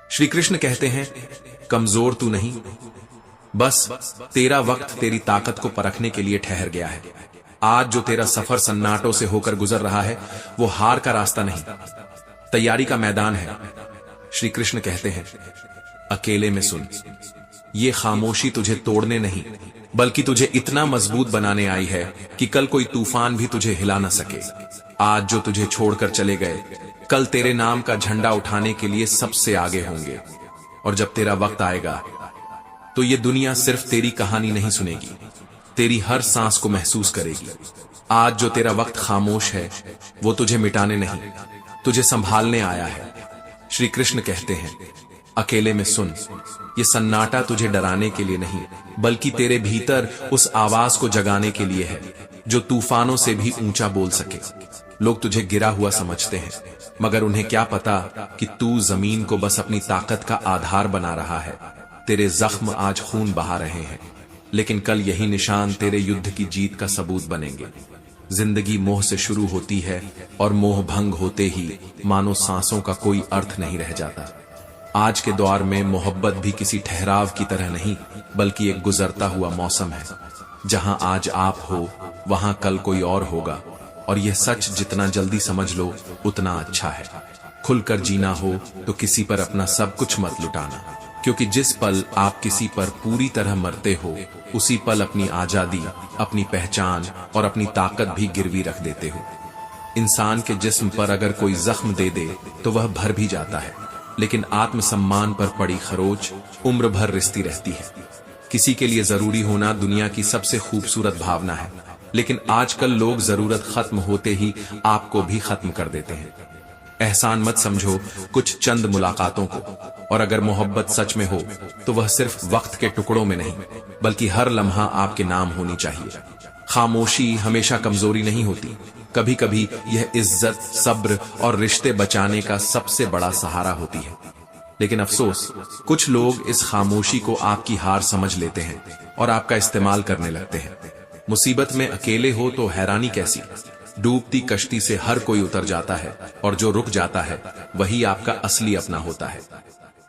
श्री कृष्ण कहते हैं, कमजोर तू नहीं, बस तेरा वक्त तेरी ताकत को परखने के लिए ठहर गया है। आज जो तेरा सफर सन्नाटों से होकर गुजर रहा है वो हार का रास्ता नहीं, तैयारी का मैदान है। श्री कृष्ण कहते हैं, अकेले में सुन, ये खामोशी तुझे तोड़ने नहीं बल्कि तुझे इतना मजबूत बनाने आई है कि कल कोई तूफान भी तुझे हिला न सके। आज जो तुझे छोड़कर चले गए कल तेरे नाम का झंडा उठाने के लिए सबसे आगे होंगे। और जब तेरा वक्त आएगा तो ये दुनिया सिर्फ तेरी कहानी नहीं सुनेगी, तेरी हर सांस को महसूस करेगी। आज जो तेरा वक्त खामोश है वो तुझे मिटाने नहीं, तुझे संभालने आया है। श्री कृष्ण कहते हैं, अकेले में सुन, ये सन्नाटा तुझे डराने के लिए नहीं बल्कि तेरे भीतर उस आवाज को जगाने के लिए है जो तूफानों से भी ऊंचा बोल सके। लोग तुझे गिरा हुआ समझते हैं, मगर उन्हें क्या पता कि तू जमीन को बस अपनी ताकत का आधार बना रहा है। तेरे जख्म आज खून बहा रहे हैं, लेकिन कल यही निशान तेरे युद्ध की जीत का सबूत बनेंगे। जिंदगी मोह से शुरू होती है और मोह भंग होते ही मानो सांसों का कोई अर्थ नहीं रह जाता। आज के दौर में मोहब्बत भी किसी ठहराव की तरह नहीं बल्कि एक गुजरता हुआ मौसम है। जहां आज आप हो वहां कल कोई और होगा, और यह सच जितना जल्दी समझ लो उतना अच्छा है। खुलकर जीना हो तो किसी पर अपना सब कुछ मत लुटाना, क्योंकि जिस पल आप किसी पर पूरी तरह मरते हो उसी पल अपनी आजादी, अपनी पहचान और अपनी ताकत भी गिरवी रख देते हो। इंसान के जिस्म पर अगर कोई जख्म दे दे तो वह भर भी जाता है, लेकिन आत्मसम्मान पर पड़ी खरोच उम्र भर रिश्ती रहती है। किसी के लिए जरूरी होना दुनिया की सबसे खूबसूरत भावना है, लेकिन आजकल लोग जरूरत खत्म होते ही आपको भी खत्म कर देते हैं। एहसान मत समझो कुछ चंद मुलाकातों को, और अगर मोहब्बत सच में हो तो वह सिर्फ वक्त के टुकड़ों में नहीं बल्कि हर लम्हा आपके नाम होनी चाहिए। खामोशी हमेशा कमजोरी नहीं होती, कभी कभी यह इज्जत, सब्र और रिश्ते बचाने का सबसे बड़ा सहारा होती है। लेकिन अफसोस, कुछ लोग इस खामोशी को आपकी हार समझ लेते हैं और आपका इस्तेमाल करने लगते हैं। मुसीबत में अकेले हो तो हैरानी कैसी, डूबती कश्ती से हर कोई उतर जाता है और जो रुक जाता है वही आपका असली अपना होता है।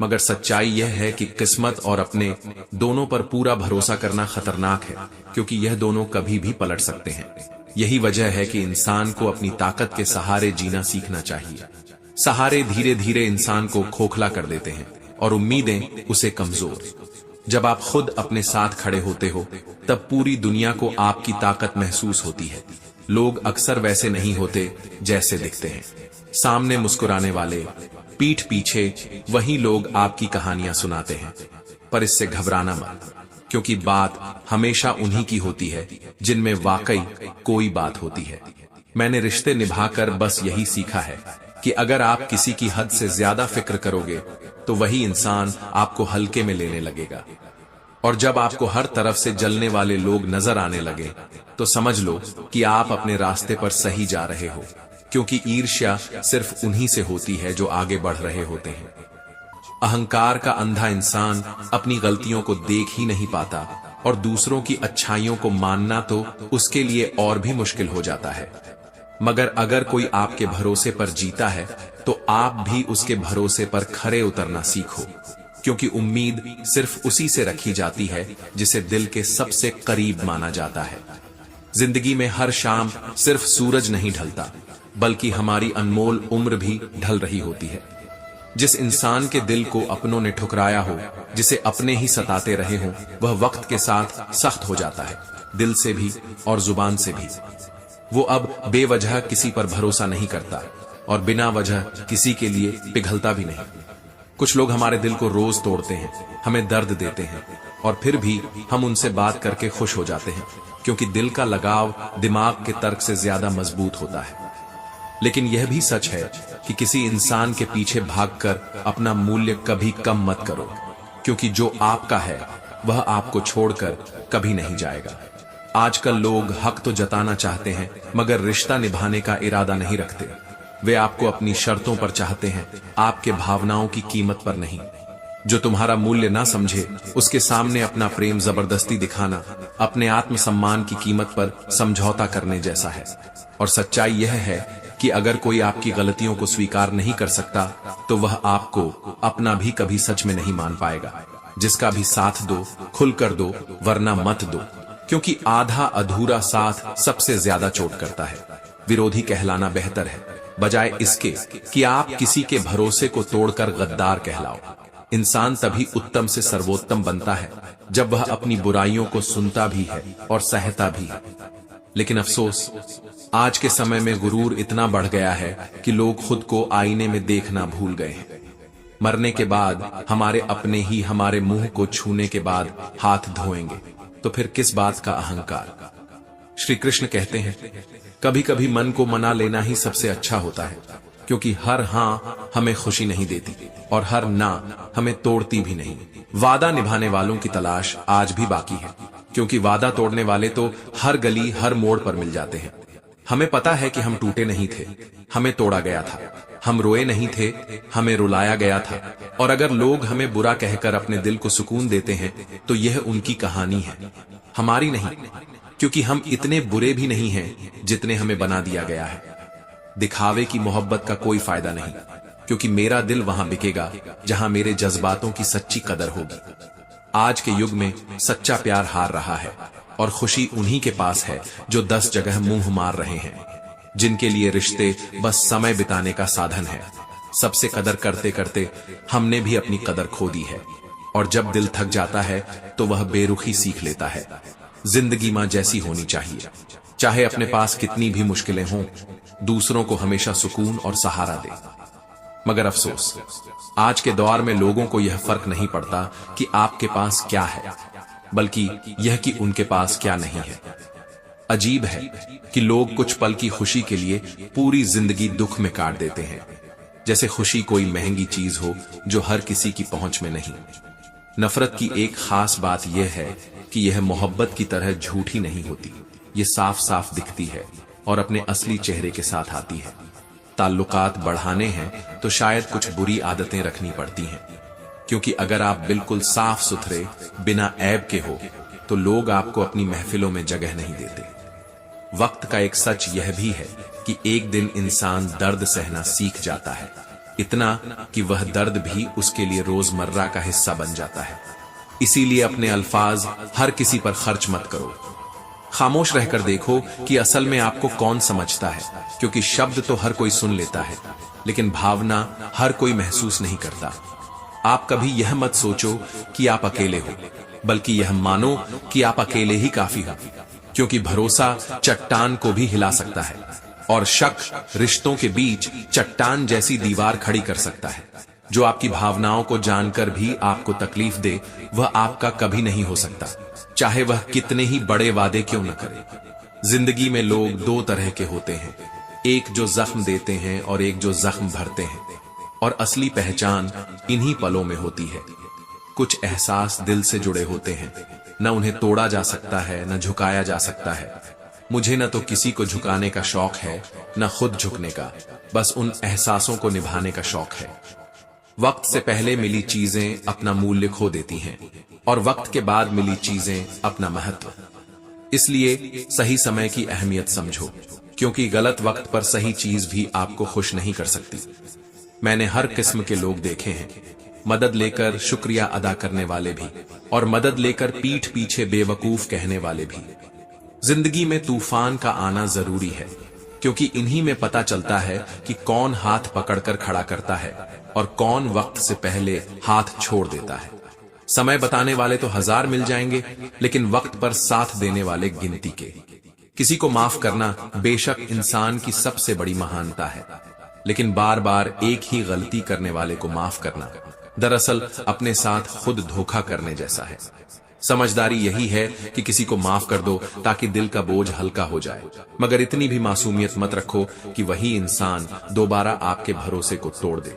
मगर सच्चाई यह है कि किस्मत और अपने दोनों पर पूरा भरोसा करना खतरनाक है, क्योंकि यह दोनों कभी भी पलट सकते हैं। यही वजह है कि इंसान को अपनी ताकत के सहारे जीना सीखना चाहिए। सहारे धीरे धीरे इंसान को खोखला कर देते हैं और उम्मीदें उसे कमजोर। जब आप खुद अपने साथ खड़े होते हो तब पूरी दुनिया को आपकी ताकत महसूस होती है। लोग अक्सर वैसे नहीं होते जैसे दिखते हैं। सामने मुस्कुराने वाले, पीठ पीछे वही लोग आपकी कहानियां सुनाते हैं। पर इससे घबराना मत, क्योंकि बात हमेशा उन्हीं की होती है जिनमें वाकई कोई बात होती है। मैंने रिश्ते निभाकर बस यही सीखा है कि अगर आप किसी की हद से ज्यादा फिक्र करोगे तो वही इंसान आपको हल्के में लेने लगेगा। और जब आपको हर तरफ से जलने वाले लोग नजर आने लगे तो समझ लो कि आप अपने रास्ते पर सही जा रहे हो, क्योंकि ईर्ष्या सिर्फ उन्हीं से होती है जो आगे बढ़ रहे होते हैं। अहंकार का अंधा इंसान अपनी गलतियों को देख ही नहीं पाता और दूसरों की अच्छाइयों को मानना तो उसके लिए और भी मुश्किल हो जाता है। मगर अगर कोई आपके भरोसे पर जीता है तो आप भी उसके भरोसे पर खरे उतरना सीखो, क्योंकि उम्मीद सिर्फ उसी से रखी जाती है जिसे दिल के सबसे करीब माना जाता है। जिंदगी में हर शाम सिर्फ सूरज नहीं ढलता बल्कि हमारी अनमोल उम्र भी ढल रही होती है। जिस इंसान के दिल को अपनों ने ठुकराया हो, जिसे अपने ही सताते रहे हों, वह वक्त के साथ सख्त हो जाता है, दिल से भी और जुबान से भी। वो अब बेवजह किसी पर भरोसा नहीं करता और बिना वजह किसी के लिए पिघलता भी नहीं। कुछ लोग हमारे दिल को रोज तोड़ते हैं, हमें दर्द देते हैं और फिर भी हम उनसे बात करके खुश हो जाते हैं, क्योंकि दिल का लगाव दिमाग के तर्क से ज्यादा मजबूत होता है। लेकिन यह भी सच है कि किसी इंसान के पीछे भागकर अपना मूल्य कभी कम मत करो, क्योंकि जो आपका है वह आपको छोड़कर कभी नहीं जाएगा। आजकल लोग हक तो जताना चाहते हैं मगर रिश्ता निभाने का इरादा नहीं रखते। वे आपको अपनी शर्तों पर चाहते हैं, आपके भावनाओं की कीमत पर नहीं। जो तुम्हारा मूल्य ना समझे उसके सामने अपना प्रेम जबरदस्ती दिखाना अपने आत्मसम्मान की कीमत पर समझौता करने जैसा है। और सच्चाई यह है कि अगर कोई आपकी गलतियों को स्वीकार नहीं कर सकता तो वह आपको अपना भी कभी सच में नहीं मान पाएगा। जिसका भी साथ दो, खुलकर दो, वरना मत दो, क्योंकि आधा अधूरा साथ सबसे ज्यादा चोट करता है। विरोधी कहलाना बेहतर है, बजाय इसके कि आप किसी के भरोसे को तोड़कर गद्दार कहलाओ। इंसान तभी उत्तम से सर्वोत्तम बनता है जब वह अपनी बुराइयों को सुनता भी है और सहता भी है। लेकिन अफसोस, आज के समय में गुरूर इतना बढ़ गया है कि लोग खुद को आईने में देखना भूल गए हैं। मरने के बाद हमारे अपने ही हमारे मुंह को छूने के बाद हाथ धोएंगे, तो फिर किस बात का अहंकार। श्री कृष्ण कहते हैं, कभी कभी मन को मना लेना ही सबसे अच्छा होता है, क्योंकि हर हाँ हमें खुशी नहीं देती और हर ना हमें तोड़ती भी नहीं। वादा निभाने वालों की तलाश आज भी बाकी है, क्योंकि वादा तोड़ने वाले तो हर गली हर मोड़ पर मिल जाते हैं। हमें पता है कि हम टूटे नहीं थे, हमें तोड़ा गया था। हम रोए नहीं थे, हमें रुलाया गया था। और अगर लोग हमें बुरा कहकर अपने दिल को सुकून देते हैं तो यह उनकी कहानी है, हमारी नहीं, क्योंकि हम इतने बुरे भी नहीं हैं जितने हमें बना दिया गया है। दिखावे की मोहब्बत का कोई फायदा नहीं, क्योंकि मेरा दिल वहां बिकेगा जहां मेरे जज्बातों की सच्ची कदर होगी। आज के युग में सच्चा प्यार हार रहा है और खुशी उन्हीं के पास है जो 10 जगह मुंह मार रहे हैं, जिनके लिए रिश्ते बस समय बिताने का साधन है। सबसे कदर करते करते हमने भी अपनी कदर खो दी है, और जब दिल थक जाता है तो वह बेरुखी सीख लेता है। जिंदगी मां जैसी होनी चाहिए, चाहे अपने पास कितनी भी मुश्किलें हों, दूसरों को हमेशा सुकून और सहारा दे। मगर अफसोस, आज के दौर में लोगों को यह फर्क नहीं पड़ता कि आपके पास क्या है, बल्कि यह कि उनके पास क्या नहीं है। अजीब है कि लोग कुछ पल की खुशी के लिए पूरी जिंदगी दुख में काट देते हैं, जैसे खुशी कोई महंगी चीज हो जो हर किसी की पहुंच में नहीं। नफरत की एक खास बात यह है कि यह मोहब्बत की तरह झूठी नहीं होती, ये साफ साफ दिखती है और अपने असली चेहरे के साथ आती है। ताल्लुकात बढ़ाने हैं तो शायद कुछ बुरी आदतें रखनी पड़ती हैं, क्योंकि अगर आप बिल्कुल साफ सुथरे बिना ऐब के हो तो लोग आपको अपनी महफिलों में जगह नहीं देते। वक्त का एक सच यह भी है कि एक दिन इंसान दर्द सहना सीख जाता है, इतना कि वह दर्द भी उसके लिए रोजमर्रा का हिस्सा बन जाता है। इसीलिए अपने अल्फाज हर किसी पर खर्च मत करो। खामोश रहकर देखो कि असल में आपको कौन समझता है, क्योंकि शब्द तो हर कोई सुन लेता है, लेकिन भावना हर कोई महसूस नहीं करता। आप कभी यह मत सोचो कि आप अकेले हो, बल्कि यह मानो कि आप अकेले ही काफी हो, क्योंकि भरोसा चट्टान को भी हिला सकता है और शक रिश्तों के बीच चट्टान जैसी दीवार खड़ी कर सकता है। जो आपकी भावनाओं को जानकर भी आपको तकलीफ दे, वह आपका कभी नहीं हो सकता, चाहे वह कितने ही बड़े वादे क्यों न करे। जिंदगी में लोग दो तरह के होते हैं, एक जो जख्म देते हैं और एक जो जख्म भरते हैं, और असली पहचान इन्हीं पलों में होती है। कुछ एहसास दिल से जुड़े होते हैं, न उन्हें तोड़ा जा सकता है न झुकाया जा सकता है। मुझे न तो किसी को झुकाने का शौक है न खुद झुकने का, बस उन एहसासों को निभाने का शौक है। वक्त से पहले मिली चीजें अपना मूल्य खो देती हैं और वक्त के बाद मिली चीजें अपना महत्व। इसलिए सही समय की अहमियत समझो, क्योंकि गलत वक्त पर सही चीज भी आपको खुश नहीं कर सकती। मैंने हर किस्म के लोग देखे हैं, मदद लेकर शुक्रिया अदा करने वाले भी और मदद लेकर पीठ पीछे बेवकूफ कहने वाले भी। जिंदगी में तूफान का आना जरूरी है, क्योंकि इन्हीं में पता चलता है कि कौन हाथ पकड़कर खड़ा करता है और कौन वक्त से पहले हाथ छोड़ देता है। समय बताने वाले तो 1000 मिल जाएंगे, लेकिन वक्त पर साथ देने वाले गिनती के। किसी को माफ करना बेशक इंसान की सबसे बड़ी महानता है, लेकिन बार बार एक ही गलती करने वाले को माफ करना दरअसल अपने साथ खुद धोखा करने जैसा है। समझदारी यही है कि किसी को माफ कर दो ताकि दिल का बोझ हल्का हो जाए, मगर इतनी भी मासूमियत मत रखो कि वही इंसान दोबारा आपके भरोसे को तोड़ दे,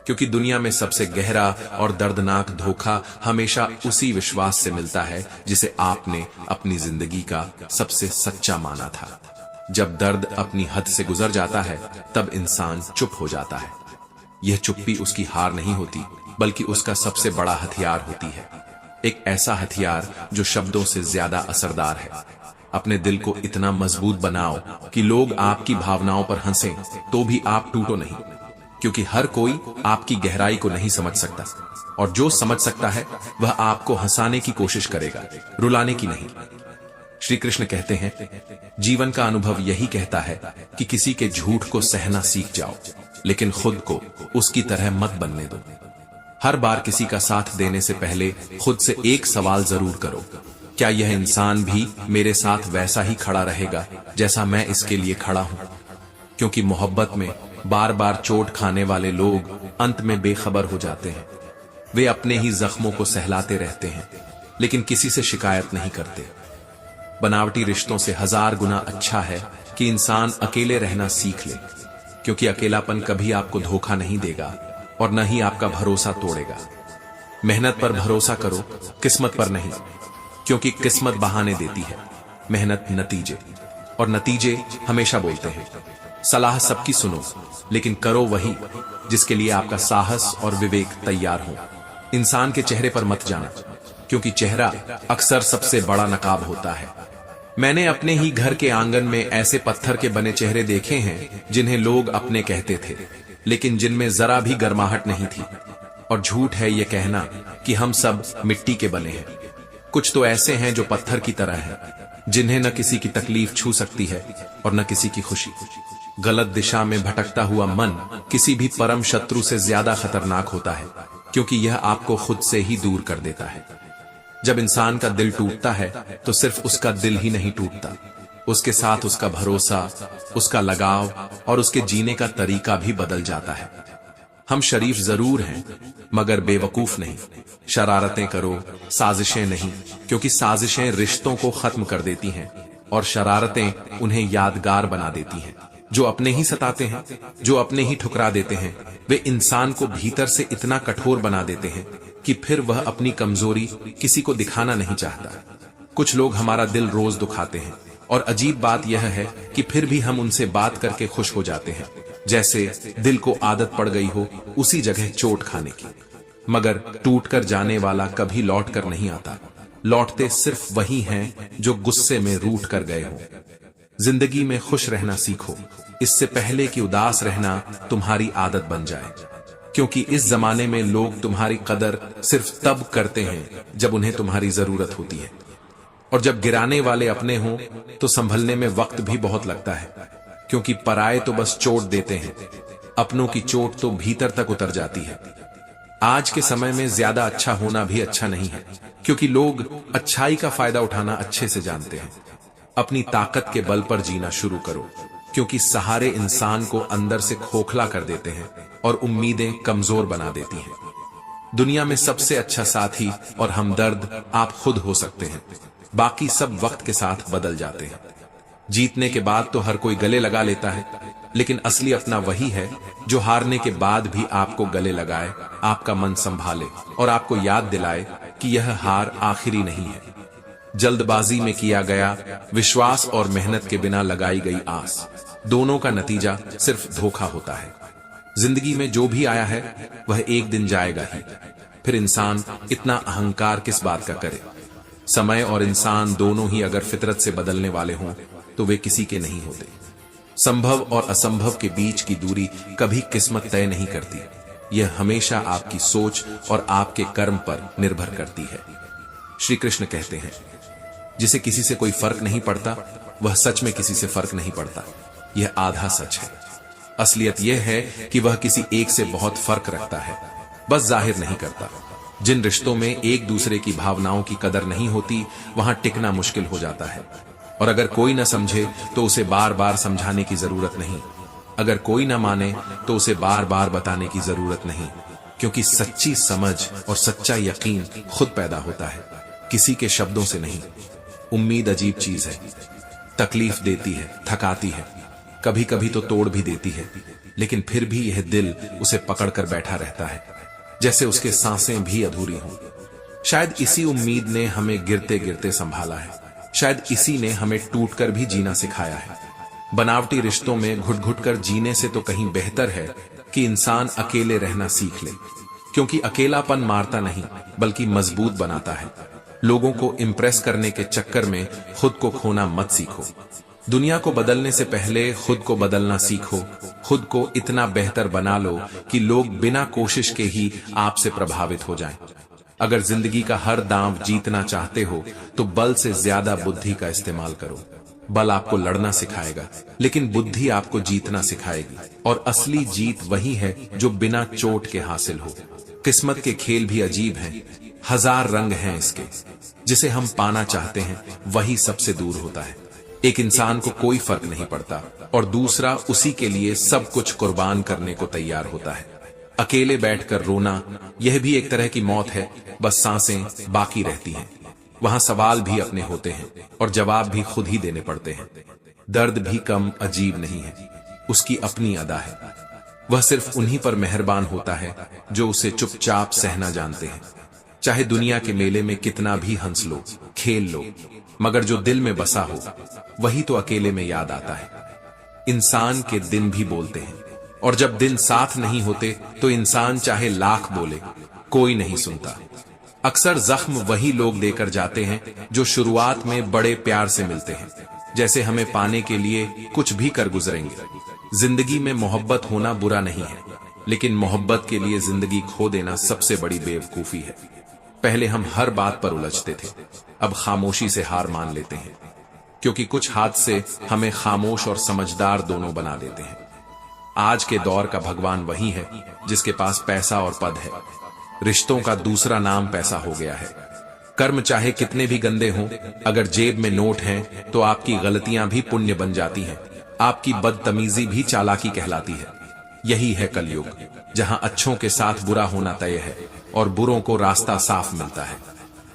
क्योंकि दुनिया में सबसे गहरा और दर्दनाक धोखा हमेशा उसी विश्वास से मिलता है जिसे आपने अपनी जिंदगी का सबसे सच्चा माना था। जब दर्द अपनी हद से गुजर जाता है तब इंसान चुप हो जाता है। यह चुप्पी उसकी हार नहीं होती, बल्कि उसका सबसे बड़ा हथियार होती है, एक ऐसा हथियार जो शब्दों से ज्यादा असरदार है। अपने दिल को इतना मजबूत बनाओ कि लोग आपकी भावनाओं पर हंसें तो भी आप टूटो नहीं, क्योंकि हर कोई आपकी गहराई को नहीं समझ सकता, और जो समझ सकता है वह आपको हंसाने की कोशिश करेगा, रुलाने की नहीं। श्री कृष्ण कहते हैं, जीवन का अनुभव यही कहता है कि किसी के झूठ को सहना सीख जाओ, लेकिन खुद को उसकी तरह मत बनने दो। हर बार किसी का साथ देने से पहले खुद से एक सवाल जरूर करो, क्या यह इंसान भी मेरे साथ वैसा ही खड़ा रहेगा जैसा मैं इसके लिए खड़ा हूं? क्योंकि मोहब्बत में बार बार चोट खाने वाले लोग अंत में बेखबर हो जाते हैं। वे अपने ही जख्मों को सहलाते रहते हैं, लेकिन किसी से शिकायत नहीं करते। बनावटी रिश्तों से 1000 गुना अच्छा है कि इंसान अकेले रहना सीख ले, क्योंकि अकेलापन कभी आपको धोखा नहीं देगा और न ही आपका भरोसा तोड़ेगा। मेहनत पर भरोसा करो, किस्मत पर नहीं, क्योंकि किस्मत बहाने देती है, मेहनत नतीजे, और नतीजे हमेशा बोलते हैं। सलाह सबकी सुनो, लेकिन करो वही जिसके लिए आपका साहस और विवेक तैयार हो। इंसान के चेहरे पर मत जाना, क्योंकि चेहरा अक्सर सबसे बड़ा नकाब होता है। मैंने अपने ही घर के आंगन में ऐसे पत्थर के बने चेहरे देखे हैं जिन्हें लोग अपने कहते थे, लेकिन जिनमें जरा भी गर्माहट नहीं थी। और झूठ है यह कहना कि हम सब मिट्टी के बने हैं। कुछ तो ऐसे हैं जो पत्थर की तरह हैं, जिन्हें न किसी की तकलीफ छू सकती है और न किसी की खुशी। गलत दिशा में भटकता हुआ मन किसी भी परम शत्रु से ज्यादा खतरनाक होता है, क्योंकि यह आपको खुद से ही दूर कर देता है। जब इंसान का दिल टूटता है तो सिर्फ उसका दिल ही नहीं टूटता, उसके साथ उसका भरोसा, उसका लगाव और उसके जीने का तरीका भी बदल जाता है। हम शरीफ जरूर हैं, मगर बेवकूफ नहीं। शरारतें करो, साजिशें नहीं, क्योंकि साजिशें रिश्तों को खत्म कर देती हैं और शरारतें उन्हें यादगार बना देती हैं। जो अपने ही सताते हैं, जो अपने ही ठुकरा देते हैं, वे इंसान को भीतर से इतना कठोर बना देते हैं कि फिर वह अपनी कमजोरी किसी को दिखाना नहीं चाहता। कुछ लोग हमारा दिल रोज दुखाते हैं, और अजीब बात यह है कि फिर भी हम उनसे बात करके खुश हो जाते हैं, जैसे दिल को आदत पड़ गई हो उसी जगह चोट खाने की। मगर टूटकर जाने वाला कभी लौट कर नहीं आता। लौटते सिर्फ वही हैं जो गुस्से में रूठ कर गए हो। जिंदगी में खुश रहना सीखो, इससे पहले कि उदास रहना तुम्हारी आदत बन जाए, क्योंकि इस जमाने में लोग तुम्हारी कदर सिर्फ तब करते हैं जब उन्हें तुम्हारी जरूरत होती है, और जब गिराने वाले अपने हों तो संभलने में वक्त भी बहुत लगता है, क्योंकि पराये तो बस चोट देते हैं, अपनों की चोट तो भीतर तक उतर जाती है। आज के समय में ज्यादा अच्छा होना भी अच्छा नहीं है, क्योंकि लोग अच्छाई का फायदा उठाना अच्छे से जानते हैं। अपनी ताकत के बल पर जीना शुरू करो, क्योंकि सहारे इंसान को अंदर से खोखला कर देते हैं और उम्मीदें कमजोर बना देती हैं। दुनिया में सबसे अच्छा साथी और हमदर्द आप खुद हो सकते हैं, बाकी सब वक्त के साथ बदल जाते हैं। जीतने के बाद तो हर कोई गले लगा लेता है, लेकिन असली अपना वही है जो हारने के बाद भी आपको गले लगाए, आपका मन संभाले और आपको याद दिलाए कि यह हार आखिरी नहीं है। जल्दबाजी में किया गया विश्वास और मेहनत के बिना लगाई गई आस, दोनों का नतीजा सिर्फ धोखा होता है। जिंदगी में जो भी आया है वह एक दिन जाएगा ही, फिर इंसान इतना अहंकार किस बात का करे। समय और इंसान दोनों ही अगर फितरत से बदलने वाले हों तो वे किसी के नहीं होते। संभव और असंभव के बीच की दूरी कभी किस्मत तय नहीं करती, यह हमेशा आपकी सोच और आपके कर्म पर निर्भर करती है। श्री कृष्ण कहते हैं, जिसे किसी से कोई फर्क नहीं पड़ता वह सच में किसी से फर्क नहीं पड़ता। यह आधा सच है। असलियत यह है कि वह किसी एक से बहुत फर्क रखता है, बस जाहिर नहीं करता। जिन रिश्तों में एक दूसरे की भावनाओं की कदर नहीं होती वहां टिकना मुश्किल हो जाता है, और अगर कोई न समझे तो उसे बार बार समझाने की जरूरत नहीं, अगर कोई न माने तो उसे बार बार बताने की जरूरत नहीं, क्योंकि सच्ची समझ और सच्चा यकीन खुद पैदा होता है, किसी के शब्दों से नहीं। उम्मीद अजीब चीज है, तकलीफ देती है, थकाती है, कभी कभी तो तोड़ भी देती है, लेकिन फिर भी यह दिल उसे पकड़कर बैठा रहता है, जैसे उसके सांसें भी अधूरी हों। शायद इसी उम्मीद ने हमें गिरते गिरते संभाला है, शायद इसी ने हमें टूटकर भी जीना सिखाया है। बनावटी रिश्तों में घुट घुट कर जीने से तो कहीं बेहतर है कि इंसान अकेले रहना सीख ले, क्योंकि अकेलापन मारता नहीं बल्कि मजबूत बनाता है। लोगों को इम्प्रेस करने के चक्कर में खुद को खोना मत सीखो। दुनिया को बदलने से पहले खुद को बदलना सीखो। खुद को इतना बेहतर बना लो कि लोग बिना कोशिश के ही आपसे प्रभावित हो जाएं। अगर जिंदगी का हर दांव जीतना चाहते हो तो बल से ज्यादा बुद्धि का इस्तेमाल करो। बल आपको लड़ना सिखाएगा, लेकिन बुद्धि आपको जीतना सिखाएगी। और असली जीत वही है जो बिना चोट के हासिल हो। किस्मत के खेल भी अजीब हैं, हजार रंग हैं इसके। जिसे हम पाना चाहते हैं वही सबसे दूर होता है। एक इंसान को कोई फर्क नहीं पड़ता और दूसरा उसी के लिए सब कुछ कुर्बान करने को तैयार होता है। अकेले बैठकर रोना यह भी एक तरह की मौत है, बस सांसें बाकी रहती हैं। वहां सवाल भी अपने होते हैं और जवाब भी खुद ही देने पड़ते हैं। दर्द भी कम अजीब नहीं है, उसकी अपनी अदा है। वह सिर्फ उन्हीं पर मेहरबान होता है जो उसे चुपचाप सहना जानते हैं। चाहे दुनिया के मेले में कितना भी हंस लो, खेल लो, मगर जो दिल में बसा हो वही तो अकेले में याद आता है। इंसान के दिन भी बोलते हैं, और जब दिन साथ नहीं होते तो इंसान चाहे लाख बोले, कोई नहीं सुनता। अक्सर जख्म वही लोग देकर जाते हैं जो शुरुआत में बड़े प्यार से मिलते हैं, जैसे हमें पाने के लिए कुछ भी कर गुजरेंगे। जिंदगी में मोहब्बत होना बुरा नहीं है, लेकिन मोहब्बत के लिए जिंदगी खो देना सबसे बड़ी बेवकूफी है। पहले हम हर बात पर उलझते थे, अब खामोशी से हार मान लेते हैं, क्योंकि कुछ हादसे हमें खामोश और समझदार दोनों बना देते हैं। आज के दौर का भगवान वही है जिसके पास पैसा और पद है। रिश्तों का दूसरा नाम पैसा हो गया है। कर्म चाहे कितने भी गंदे हों, अगर जेब में नोट हैं तो आपकी गलतियां भी पुण्य बन जाती हैं, आपकी बदतमीजी भी चालाकी कहलाती है। यही है कलयुग, जहां अच्छों के साथ बुरा होना तय है और बुरों को रास्ता साफ मिलता है।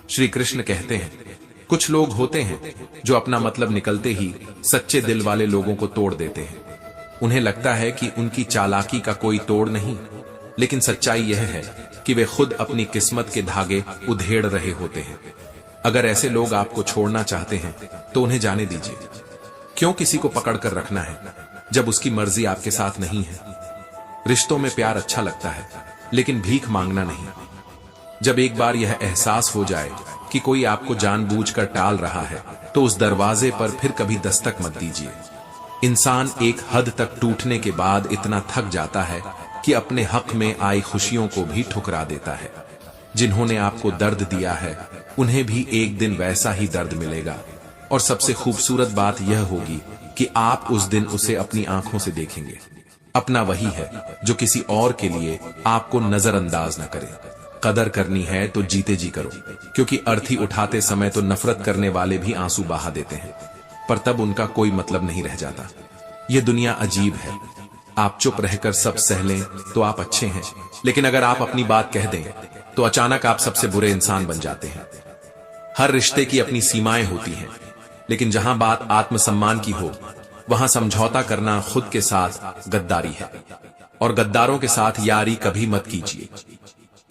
श्री कृष्ण कहते हैं, कुछ लोग होते हैं जो अपना मतलब निकलते ही सच्चे दिल वाले लोगों को तोड़ देते हैं। उन्हें लगता है कि उनकी चालाकी का कोई तोड़ नहीं, लेकिन सच्चाई यह है कि वे खुद अपनी किस्मत के धागे उधेड़ रहे होते हैं। अगर ऐसे लोग आपको छोड़ना चाहते हैं तो उन्हें जाने दीजिए। क्यों किसी को पकड़ कर रखना है जब उसकी मर्जी आपके साथ नहीं है। रिश्तों में प्यार अच्छा लगता है, लेकिन भीख मांगना नहीं। जब एक बार यह एहसास हो जाए कि कोई आपको जानबूझकर टाल रहा है तो उस दरवाजे पर फिर कभी दस्तक मत दीजिए। इंसान एक हद तक टूटने के बाद इतना थक जाता है कि अपने हक में आई खुशियों को भी ठुकरा देता है। जिन्होंने आपको दर्द दिया है उन्हें भी एक दिन वैसा ही दर्द मिलेगा। और सबसे खूबसूरत बात यह होगी कि आप उस दिन उसे अपनी आंखों से देखेंगे। अपना वही है जो किसी और के लिए आपको नजरअंदाज न करे। कदर करनी है तो जीते जी करो, क्योंकि अर्थी उठाते समय तो नफरत करने वाले भी आंसू बहा देते हैं, पर तब उनका कोई मतलब नहीं रह जाता। यह दुनिया अजीब है। आप चुप रहकर सब सह लें तो आप अच्छे हैं, लेकिन अगर आप अपनी बात कह दें तो अचानक आप सबसे बुरे इंसान बन जाते हैं। हर रिश्ते की अपनी सीमाएं होती हैं, लेकिन जहां बात आत्मसम्मान की हो वहां समझौता करना खुद के साथ गद्दारी है। और गद्दारों के साथ यारी कभी मत कीजिए।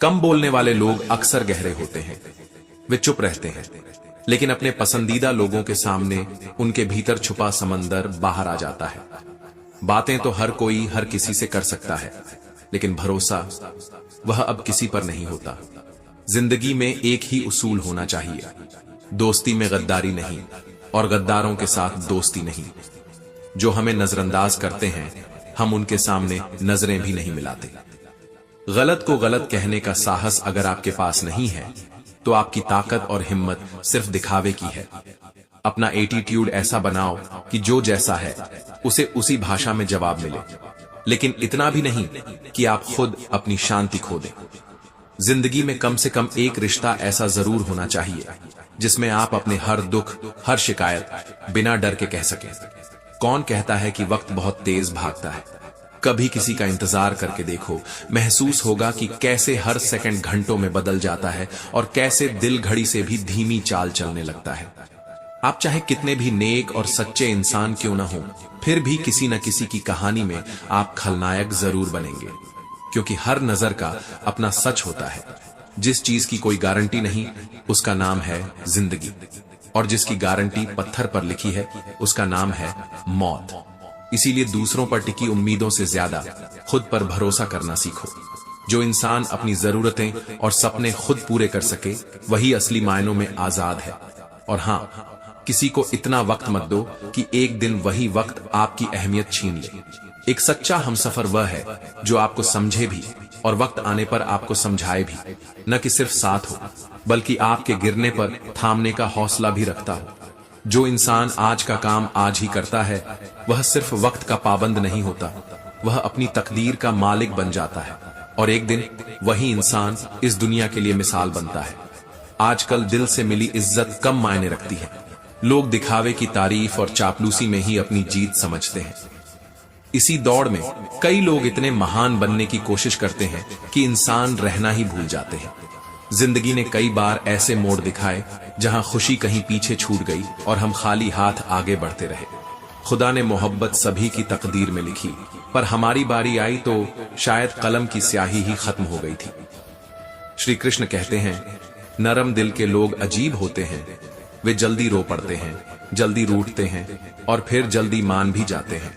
कम बोलने वाले लोग अक्सर गहरे होते हैं। वे चुप रहते हैं, लेकिन अपने पसंदीदा लोगों के सामने उनके भीतर छुपा समंदर बाहर आ जाता है। बातें तो हर कोई हर किसी से कर सकता है, लेकिन भरोसा वह अब किसी पर नहीं होता। जिंदगी में एक ही उसूल होना चाहिए, दोस्ती में गद्दारी नहीं और गद्दारों के साथ दोस्ती नहीं। जो हमें नजरअंदाज करते हैं हम उनके सामने नजरें भी नहीं मिलाते। गलत को गलत कहने का साहस अगर आपके पास नहीं है तो आपकी ताकत और हिम्मत सिर्फ दिखावे की है। अपना एटीट्यूड ऐसा बनाओ कि जो जैसा है उसे उसी भाषा में जवाब मिले, लेकिन इतना भी नहीं कि आप खुद अपनी शांति खो दें। जिंदगी में कम से कम एक रिश्ता ऐसा जरूर होना चाहिए जिसमें आप अपने हर दुख, हर शिकायत बिना डर के कह सकें। कौन कहता है कि वक्त बहुत तेज भागता है? कभी किसी का इंतजार करके देखो, महसूस होगा कि कैसे हर सेकंड घंटों में बदल जाता है और कैसे दिल घड़ी से भी धीमी चाल चलने लगता है। आप चाहे कितने भी नेक और सच्चे इंसान क्यों ना हो, फिर भी किसी न किसी की कहानी में आप खलनायक जरूर बनेंगे, क्योंकि हर नजर का अपना सच होता है। जिस चीज की कोई गारंटी नहीं उसका नाम है जिंदगी, और जिसकी गारंटी पत्थर पर लिखी है उसका नाम है मौत। इसीलिए दूसरों पर टिकी उम्मीदों से ज्यादा खुद पर भरोसा करना सीखो। जो इंसान अपनी जरूरतें और सपने खुद पूरे कर सके वही असली मायनों में आजाद है। और हाँ, किसी को इतना वक्त मत दो कि एक दिन वही वक्त आपकी अहमियत छीन ले। एक सच्चा हमसफर वह है जो आपको समझे भी और वक्त आने पर आपको समझाए भी, न कि सिर्फ साथ हो बल्कि आपके गिरने पर थामने का हौसला भी रखता हो। जो इंसान आज का काम आज ही करता है वह सिर्फ वक्त का पाबंद नहीं होता, वह अपनी तकदीर का मालिक बन जाता है और एक दिन वही इंसान इस दुनिया के लिए मिसाल बनता है। आजकल दिल से मिली इज्जत कम मायने रखती है। लोग दिखावे की तारीफ और चापलूसी में ही अपनी जीत समझते हैं। इसी दौड़ में कई लोग इतने महान बनने की कोशिश करते हैं कि इंसान रहना ही भूल जाते हैं। जिंदगी ने कई बार ऐसे मोड़ दिखाए जहां खुशी कहीं पीछे छूट गई और हम खाली हाथ आगे बढ़ते रहे। खुदा ने मोहब्बत सभी की तकदीर में लिखी, पर हमारी बारी आई तो शायद कलम की स्याही ही खत्म हो गई थी। श्री कृष्ण कहते हैं, नरम दिल के लोग अजीब होते हैं, वे जल्दी रो पड़ते हैं, जल्दी रूठते हैं और फिर जल्दी मान भी जाते हैं।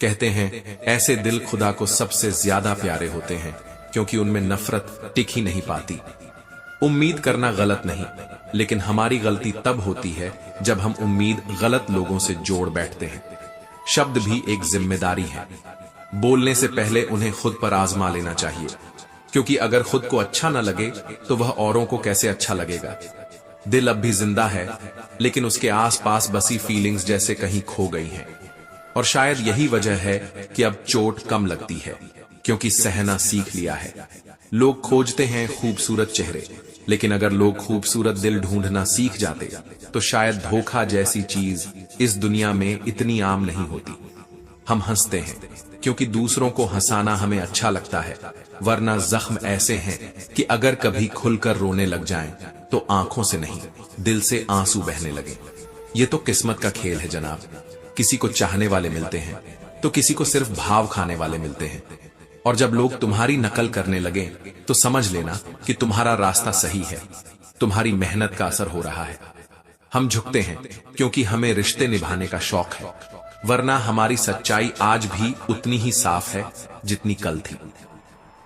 कहते हैं ऐसे दिल खुदा को सबसे ज्यादा प्यारे होते हैं क्योंकि उनमें नफरत टिक ही नहीं पाती। उम्मीद करना गलत नहीं, लेकिन हमारी गलती तब होती है जब हम उम्मीद गलत लोगों से जोड़ बैठते हैं। शब्द भी एक जिम्मेदारी है। बोलने से पहले उन्हें खुद पर आजमा लेना चाहिए, क्योंकि अगर खुद को अच्छा न लगे तो वह औरों को कैसे अच्छा लगेगा। दिल अब भी जिंदा है, लेकिन उसके आसपास बसी फीलिंग्स जैसे कहीं खो गई हैं। और शायद यही वजह है कि अब चोट कम लगती है, क्योंकि सहना सीख लिया है। लोग खोजते हैं खूबसूरत चेहरे, लेकिन अगर लोग खूबसूरत दिल ढूंढना सीख जाते तो शायद धोखा जैसी चीज इस दुनिया में इतनी आम नहीं होती। हम हंसते हैं क्योंकि दूसरों को हंसाना हमें अच्छा लगता है, वरना जख्म ऐसे हैं कि अगर कभी खुलकर रोने लग जाएं तो आंखों से नहीं दिल से आंसू बहने लगे। ये तो किस्मत का खेल है जनाब। किसी को चाहने वाले मिलते हैं तो किसी को सिर्फ भाव खाने वाले मिलते हैं। और जब लोग तुम्हारी नकल करने लगे तो समझ लेना कि तुम्हारा रास्ता सही है, तुम्हारी मेहनत का असर हो रहा है। हम झुकते हैं क्योंकि हमें रिश्ते निभाने का शौक है, वरना हमारी सच्चाई आज भी उतनी ही साफ है जितनी कल थी।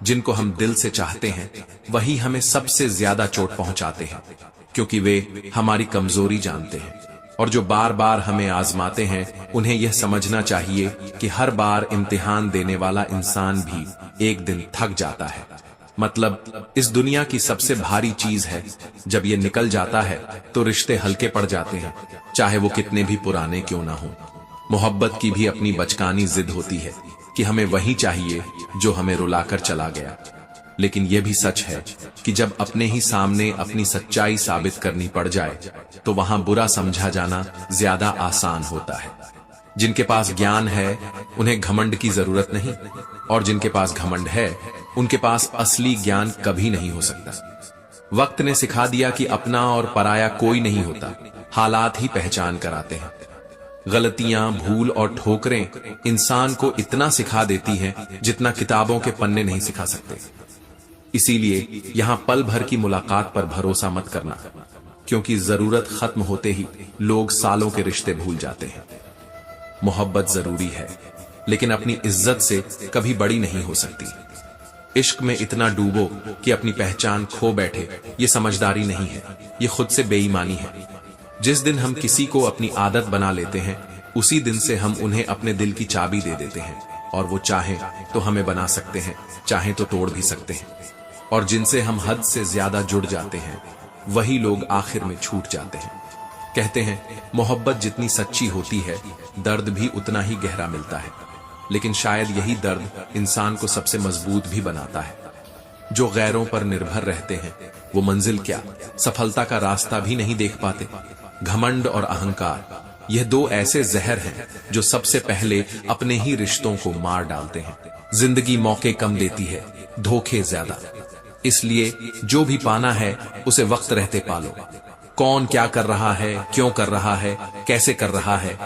जिनको हम दिल से चाहते हैं वही हमें सबसे ज्यादा चोट पहुंचाते हैं, क्योंकि वे हमारी कमजोरी जानते हैं। और जो बार बार हमें आजमाते हैं उन्हें यह समझना चाहिए कि हर बार इम्तिहान देने वाला इंसान भी एक दिन थक जाता है। मतलब इस दुनिया की सबसे भारी चीज है, जब ये निकल जाता है तो रिश्ते हल्के पड़ जाते हैं, चाहे वो कितने भी पुराने क्यों ना हो। मोहब्बत की भी अपनी बचकानी जिद होती है कि हमें वही चाहिए जो हमें रुलाकर चला गया। लेकिन यह भी सच है कि जब अपने ही सामने अपनी सच्चाई साबित करनी पड़ जाए तो वहां बुरा समझा जाना ज्यादा आसान होता है। जिनके पास ज्ञान है उन्हें घमंड की जरूरत नहीं, और जिनके पास घमंड है उनके पास असली ज्ञान कभी नहीं हो सकता। वक्त ने सिखा दिया कि अपना और पराया कोई नहीं होता, हालात ही पहचान कराते हैं। गलतियां, भूल और ठोकरें इंसान को इतना सिखा देती हैं जितना किताबों के पन्ने नहीं सिखा सकते। इसीलिए यहां पल भर की मुलाकात पर भरोसा मत करना, क्योंकि जरूरत खत्म होते ही लोग सालों के रिश्ते भूल जाते हैं। मोहब्बत जरूरी है, लेकिन अपनी इज्जत से कभी बड़ी नहीं हो सकती। इश्क में इतना डूबो कि अपनी पहचान खो बैठे, ये समझदारी नहीं है, ये खुद से बेईमानी है। जिस दिन हम किसी को अपनी आदत बना लेते हैं उसी दिन से हम उन्हें अपने दिल की चाबी दे देते हैं, और वो चाहें तो हमें बना सकते हैं, चाहें तो तोड़ भी सकते हैं। और जिनसे हम हद से ज्यादा जुड़ जाते हैं वही लोग आखिर में छूट जाते हैं। कहते हैं मोहब्बत जितनी सच्ची होती है दर्द भी उतना ही गहरा मिलता है, लेकिन शायद यही दर्द इंसान को सबसे मजबूत भी बनाता है। जो गैरों पर निर्भर रहते हैं वो मंजिल क्या, सफलता का रास्ता भी नहीं देख पाते। घमंड और अहंकार, यह दो ऐसे जहर हैं जो सबसे पहले अपने ही रिश्तों को मार डालते हैं। जिंदगी मौके कम देती है, धोखे ज्यादा। इसलिए जो भी पाना है उसे वक्त रहते पालो। कौन क्या कर रहा है, क्यों कर रहा है, कैसे कर रहा है,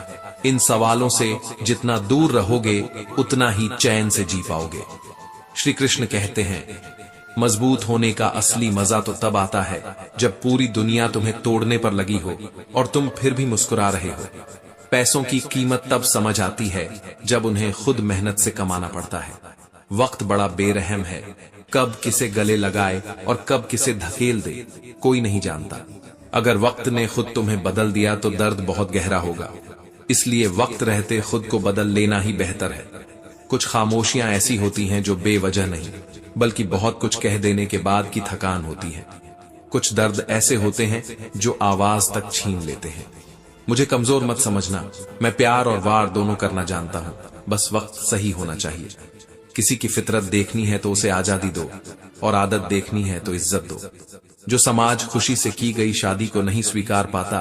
इन सवालों से जितना दूर रहोगे उतना ही चैन से जी पाओगे। श्री कृष्ण कहते हैं मजबूत होने का असली मजा तो तब आता है जब पूरी दुनिया तुम्हें तोड़ने पर लगी हो और तुम फिर भी मुस्कुरा रहे हो। पैसों की कीमत तब समझ आती है जब उन्हें खुद मेहनत से कमाना पड़ता है। वक्त बड़ा बेरहम है, कब किसे गले लगाए और कब किसे धकेल दे कोई नहीं जानता। अगर वक्त ने खुद तुम्हें बदल दिया तो दर्द बहुत गहरा होगा, इसलिए वक्त रहते खुद को बदल लेना ही बेहतर है। कुछ खामोशियां ऐसी होती हैं जो बेवजह नहीं, बल्कि बहुत कुछ कह देने के बाद की थकान होती है। कुछ दर्द ऐसे होते हैं जो आवाज तक छीन लेते हैं। मुझे कमजोर मत समझना, मैं प्यार और वार दोनों करना जानता हूं, बस वक्त सही होना चाहिए। किसी की फितरत देखनी है तो उसे आजादी दो, और आदत देखनी है तो इज्जत दो। जो समाज खुशी से की गई शादी को नहीं स्वीकार पाता,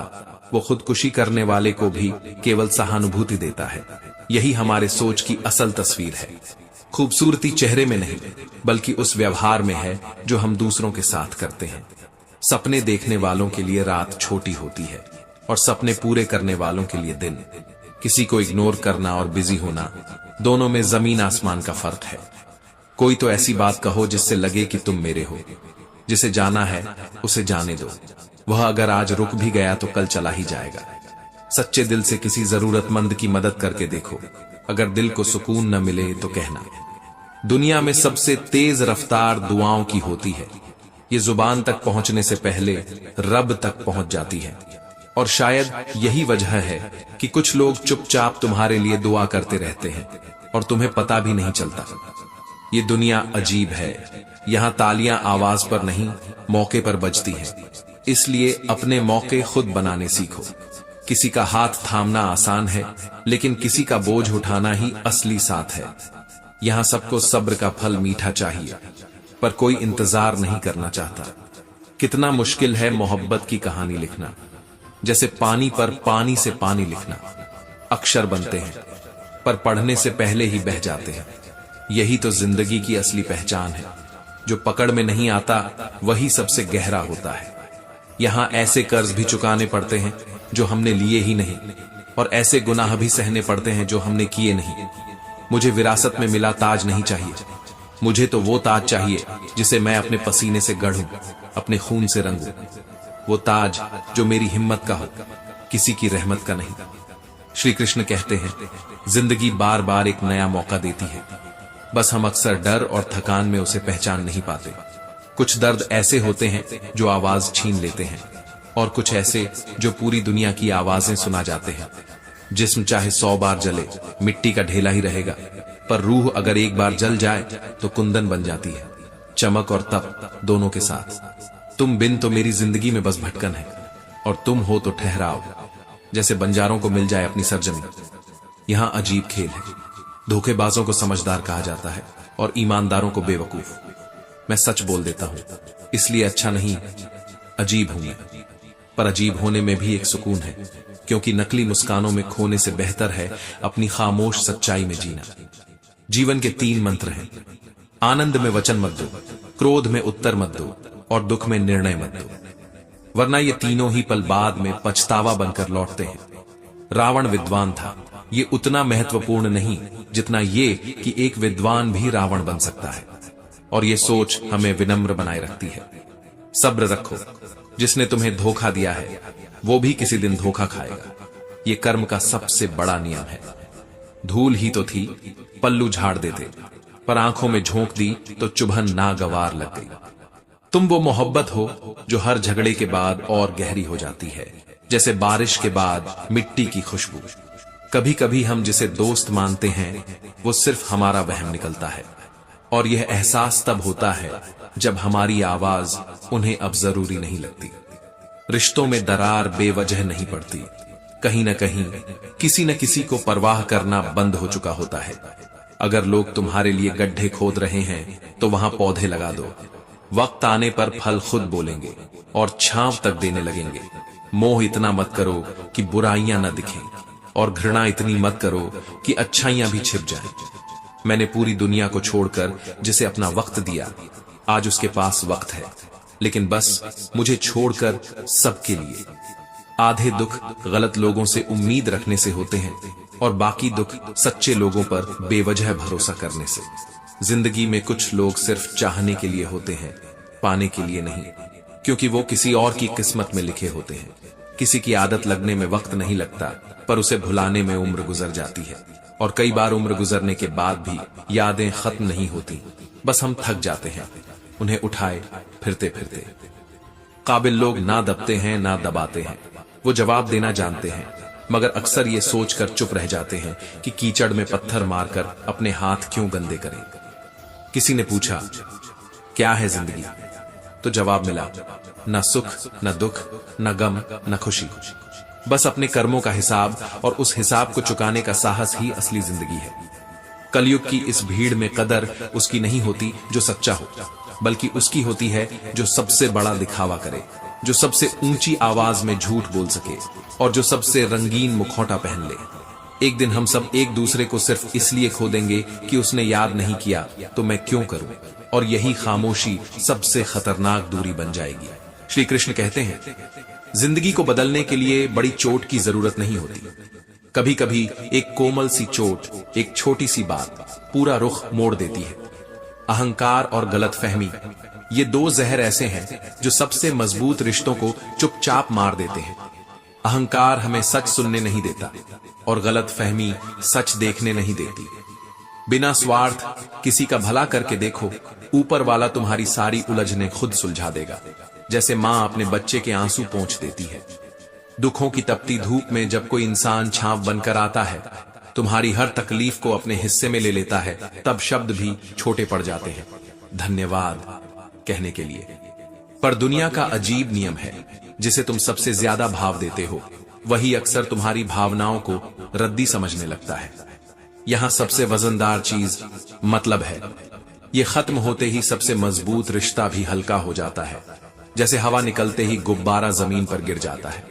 वो खुदकुशी करने वाले को भी केवल सहानुभूति देता है। यही हमारे सोच की असल तस्वीर है। खूबसूरती चेहरे में नहीं, बल्कि उस व्यवहार में है जो हम दूसरों के साथ करते हैं। सपने देखने वालों के लिए रात छोटी होती है, और सपने पूरे करने वालों के लिए दिन। किसी को इग्नोर करना और बिजी होना, दोनों में जमीन आसमान का फर्क है। कोई तो ऐसी बात कहो जिससे लगे कि तुम मेरे हो। जिसे जाना है उसे जाने दो, वह अगर आज रुक भी गया तो कल चला ही जाएगा। सच्चे दिल से किसी जरूरतमंद की मदद करके देखो, अगर दिल को सुकून न मिले तो कहना। दुनिया में सबसे तेज रफ्तार दुआओं की होती है। ये जुबान तक पहुंचने से पहले रब तक पहुंच जाती है। और शायद यही वजह है कि कुछ लोग चुपचाप तुम्हारे लिए दुआ करते रहते हैं और तुम्हें पता भी नहीं चलता। ये दुनिया अजीब है, यहाँ तालियां आवाज पर नहीं, मौके पर बजती हैं। इसलिए अपने मौके खुद बनाने सीखो। किसी का हाथ थामना आसान है, लेकिन किसी का बोझ उठाना ही असली साथ है। यहाँ सबको सब्र का फल मीठा चाहिए, पर कोई इंतजार नहीं करना चाहता। कितना मुश्किल है मोहब्बत की कहानी लिखना, जैसे पानी पर पानी से पानी लिखना। अक्षर बनते हैं, पर पढ़ने से पहले ही बह जाते हैं। यही तो जिंदगी की असली पहचान है। जो पकड़ में नहीं आता वही सबसे गहरा होता है। यहाँ ऐसे कर्ज भी चुकाने पड़ते हैं जो हमने लिए ही नहीं, और ऐसे गुनाह भी सहने पड़ते हैं जो हमने किए नहीं। मुझे विरासत में मिला ताज नहीं चाहिए, मुझे तो वो ताज चाहिए जिसे मैं अपने पसीने से गढ़ूं, अपने खून से रंगूं। वो ताज जो मेरी हिम्मत का हो, किसी की रहमत का नहीं। श्री कृष्ण कहते हैं, जिंदगी बार बार एक नया मौका देती है, बस हम अक्सर डर और थकान में उसे पहचान नहीं पाते। कुछ दर्द ऐसे होते हैं जो आवाज छीन लेते हैं, और कुछ ऐसे जो पूरी दुनिया की आवाजें सुना जाते हैं। जिस्म चाहे 100 बार जले, मिट्टी का ढेला ही रहेगा, पर रूह अगर एक बार जल जाए तो कुंदन बन जाती है, चमक और तप दोनों के साथ। तुम बिन तो मेरी जिंदगी में बस भटकन है, और तुम हो तो ठहराव, जैसे बंजारों को मिल जाए अपनी सरजमीन। यहाँ अजीब खेल है। धोखेबाजों को समझदार कहा जाता है और ईमानदारों को बेवकूफ। मैं सच बोल देता हूं, इसलिए अच्छा नहीं, अजीब हूं मैं। पर अजीब होने में भी एक सुकून है, क्योंकि नकली मुस्कानों में खोने से बेहतर है अपनी खामोश सच्चाई में जीना। जीवन के 3 मंत्र हैं। आनंद में वचन मत दो, क्रोध में उत्तर मत दो, और दुख में निर्णय मत दो, वरना ये तीनों ही पल बाद में पछतावा बनकर लौटते हैं। रावण विद्वान था, ये उतना महत्वपूर्ण नहीं जितना ये कि एक विद्वान भी रावण बन सकता है। और ये सोच हमें विनम्र बनाए रखती है। सब्र रखो, जिसने तुम्हें धोखा दिया है वो भी किसी दिन धोखा खाएगा। ये कर्म का सबसे बड़ा नियम है। धूल ही तो थी, पल्लू झाड़ देते, पर आंखों में झोंक दी तो चुभन नागवार लग गई। तुम वो मोहब्बत हो जो हर झगड़े के बाद और गहरी हो जाती है, जैसे बारिश के बाद मिट्टी की खुशबू। कभी कभी हम जिसे दोस्त मानते हैं वो सिर्फ हमारा वहम निकलता है, और यह एहसास तब होता है जब हमारी आवाज उन्हें अब जरूरी नहीं लगती। रिश्तों में दरार बेवजह नहीं पड़ती, कहीं न कहीं किसी न किसी को परवाह करना बंद हो चुका होता है। अगर लोग तुम्हारे लिए गड्ढे खोद रहे हैं तो वहां पौधे लगा दो। वक्त आने पर फल खुद बोलेंगे और छांव तक देने लगेंगे। मोह इतना मत करो कि बुराइयां न दिखें, और घृणा इतनी मत करो कि अच्छाइयां भी छिप जाएं। मैंने पूरी दुनिया को छोड़कर जिसे अपना वक्त दिया, आज उसके पास वक्त है, लेकिन बस मुझे छोड़कर सबके लिए। आधे दुख गलत लोगों से उम्मीद रखने से होते हैं, और बाकी दुख सच्चे लोगों पर बेवजह भरोसा करने से। जिंदगी में कुछ लोग सिर्फ चाहने के लिए होते हैं, पाने के लिए नहीं, क्योंकि वो किसी और की किस्मत में लिखे होते हैं। किसी की आदत लगने में वक्त नहीं लगता, पर उसे भुलाने में उम्र गुजर जाती है। और कई बार उम्र गुजरने के बाद भी यादें खत्म नहीं होती, बस हम थक जाते हैं उन्हें उठाए फिरते फिरते। काबिल लोग ना दबते हैं ना दबाते हैं, वो जवाब देना जानते हैं, मगर अक्सर ये सोचकर चुप रह जाते हैं कि कीचड़ में पत्थर मारकर अपने हाथ क्यों गंदे करें। किसी ने पूछा, क्या है जिंदगी? तो जवाब मिला, न सुख न दुख न गम न खुशी, बस अपने कर्मों का हिसाब और उस हिसाब को चुकाने का साहस ही असली जिंदगी है। कलयुग की इस भीड़ में कदर उसकी नहीं होती जो सच्चा हो, बल्कि उसकी होती है जो सबसे बड़ा दिखावा करे, जो सबसे ऊंची आवाज में झूठ बोल सके और जो सबसे रंगीन मुखौटा पहन ले। एक दिन हम सब एक दूसरे को सिर्फ इसलिए खो देंगे कि उसने याद नहीं किया तो मैं क्यों करूं, और यही खामोशी सबसे खतरनाक दूरी बन जाएगी। श्री कृष्ण कहते हैं, जिंदगी को बदलने के लिए बड़ी चोट की जरूरत नहीं होती। कभी कभी एक कोमल सी चोट, एक छोटी सी बात पूरा रुख मोड़ देती है। अहंकार और गलतफहमी, ये दो जहर ऐसे हैं जो सबसे मजबूत रिश्तों को चुपचाप मार देते हैं। अहंकार हमें सच सुनने नहीं देता और गलतफहमी सच देखने नहीं देती। बिना स्वार्थ किसी का भला करके देखो, ऊपर वाला तुम्हारी सारी उलझने खुद सुलझा देगा, जैसे मां अपने बच्चे के आंसू पोंछ देती है। दुखों की तपती धूप में जब कोई इंसान छांव बनकर आता है, तुम्हारी हर तकलीफ को अपने हिस्से में ले लेता है, तब शब्द भी छोटे पड़ जाते हैं धन्यवाद कहने के लिए। पर दुनिया का अजीब नियम है, जिसे तुम सबसे ज्यादा भाव देते हो, वही अक्सर तुम्हारी भावनाओं को रद्दी समझने लगता है। यहां सबसे वजनदार चीज मतलब है। ये खत्म होते ही सबसे मजबूत रिश्ता भी हल्का हो जाता है, जैसे हवा निकलते ही गुब्बारा जमीन पर गिर जाता है।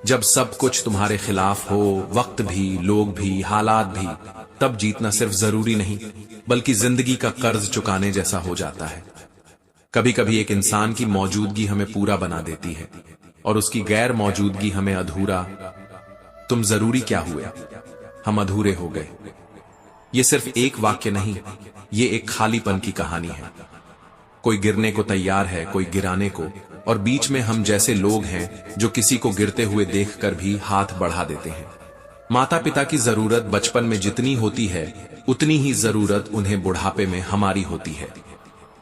जब सब कुछ तुम्हारे खिलाफ हो, वक्त भी, लोग भी, हालात भी, तब जीतना सिर्फ जरूरी नहीं बल्कि जिंदगी का कर्ज चुकाने जैसा हो जाता है। कभी कभी एक इंसान की मौजूदगी हमें पूरा बना देती है और उसकी गैर मौजूदगी हमें अधूरा। तुम जरूरी क्या हुए, हम अधूरे हो गए। ये सिर्फ एक वाक्य नहीं, ये एक खालीपन की कहानी है। कोई गिरने को तैयार है, कोई गिराने को, और बीच में हम जैसे लोग हैं जो किसी को गिरते हुए देखकर भी हाथ बढ़ा देते हैं। माता पिता की जरूरत बचपन में जितनी होती है, उतनी ही जरूरत उन्हें बुढ़ापे में हमारी होती है।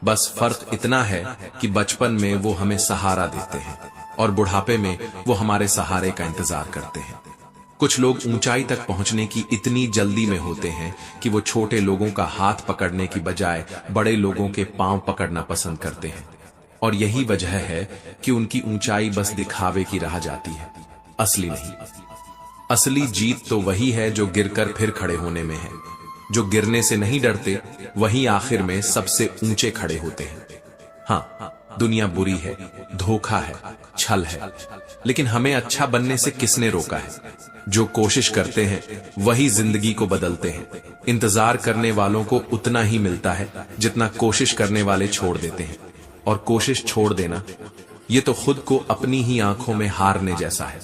बस फर्क इतना है कि बचपन में वो हमें सहारा देते हैं और बुढ़ापे में वो हमारे सहारे का इंतजार करते हैं। कुछ लोग ऊंचाई तक पहुंचने की इतनी जल्दी में होते हैं कि वो छोटे लोगों का हाथ पकड़ने की बजाय बड़े लोगों के पांव पकड़ना पसंद करते हैं, और यही वजह है कि उनकी ऊंचाई बस दिखावे की रह जाती है, असली नहीं। असली जीत तो वही है जो गिरकर फिर खड़े होने में है। जो गिरने से नहीं डरते, वही आखिर में सबसे ऊंचे खड़े होते हैं। हाँ, दुनिया बुरी है, धोखा है, छल है, लेकिन हमें अच्छा बनने से किसने रोका है? जो कोशिश करते हैं वही जिंदगी को बदलते हैं। इंतजार करने वालों को उतना ही मिलता है जितना कोशिश करने वाले छोड़ देते हैं, और कोशिश छोड़ देना, ये तो खुद को अपनी ही आंखों में हारने जैसा है।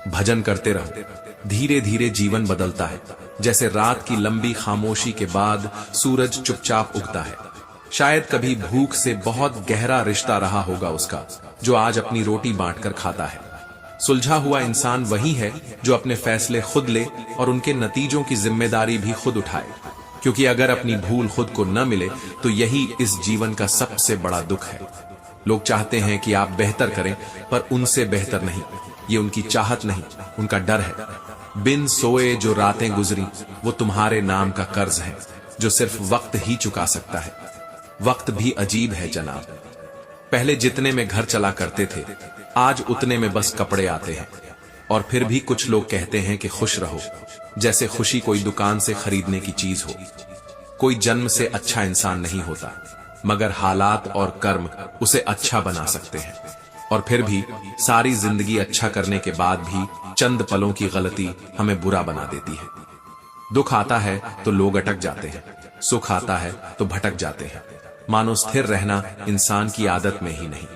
भजन करते रहो, धीरे धीरे जीवन बदलता है। जैसे रात की लंबी खामोशी के बाद सूरज चुपचाप उगता है। शायद कभी भूख से बहुत गहरा रिश्ता रहा होगा उसका, जो आज अपनी रोटी बांटकर खाता है। सुलझा हुआ इंसान वही है जो अपने फैसले खुद ले और उनके नतीजों की जिम्मेदारी भी खुद उठाए, क्योंकि अगर अपनी भूल खुद को न मिले तो यही इस जीवन का सबसे बड़ा दुख है। लोग चाहते हैं कि आप बेहतर करें, पर उनसे बेहतर नहीं। ये उनकी चाहत नहीं, उनका डर है। बिन सोए जो रातें गुजरी, वो तुम्हारे नाम का कर्ज है जो सिर्फ वक्त ही चुका सकता है। वक्त भी अजीब है जनाब। पहले जितने में घर चला करते थे, आज उतने में बस कपड़े आते हैं। और फिर भी कुछ लोग कहते हैं कि खुश रहो, जैसे खुशी कोई दुकान से खरीदने की चीज हो। कोई जन्म से अच्छा इंसान नहीं होता, मगर हालात और कर्म उसे अच्छा बना सकते हैं। और फिर भी सारी जिंदगी अच्छा करने के बाद भी चंद पलों की गलती हमें बुरा बना देती है। दुख आता है तो लोग अटक जाते हैं, सुख आता है तो भटक जाते हैं। मानो स्थिर रहना इंसान की आदत में ही नहीं।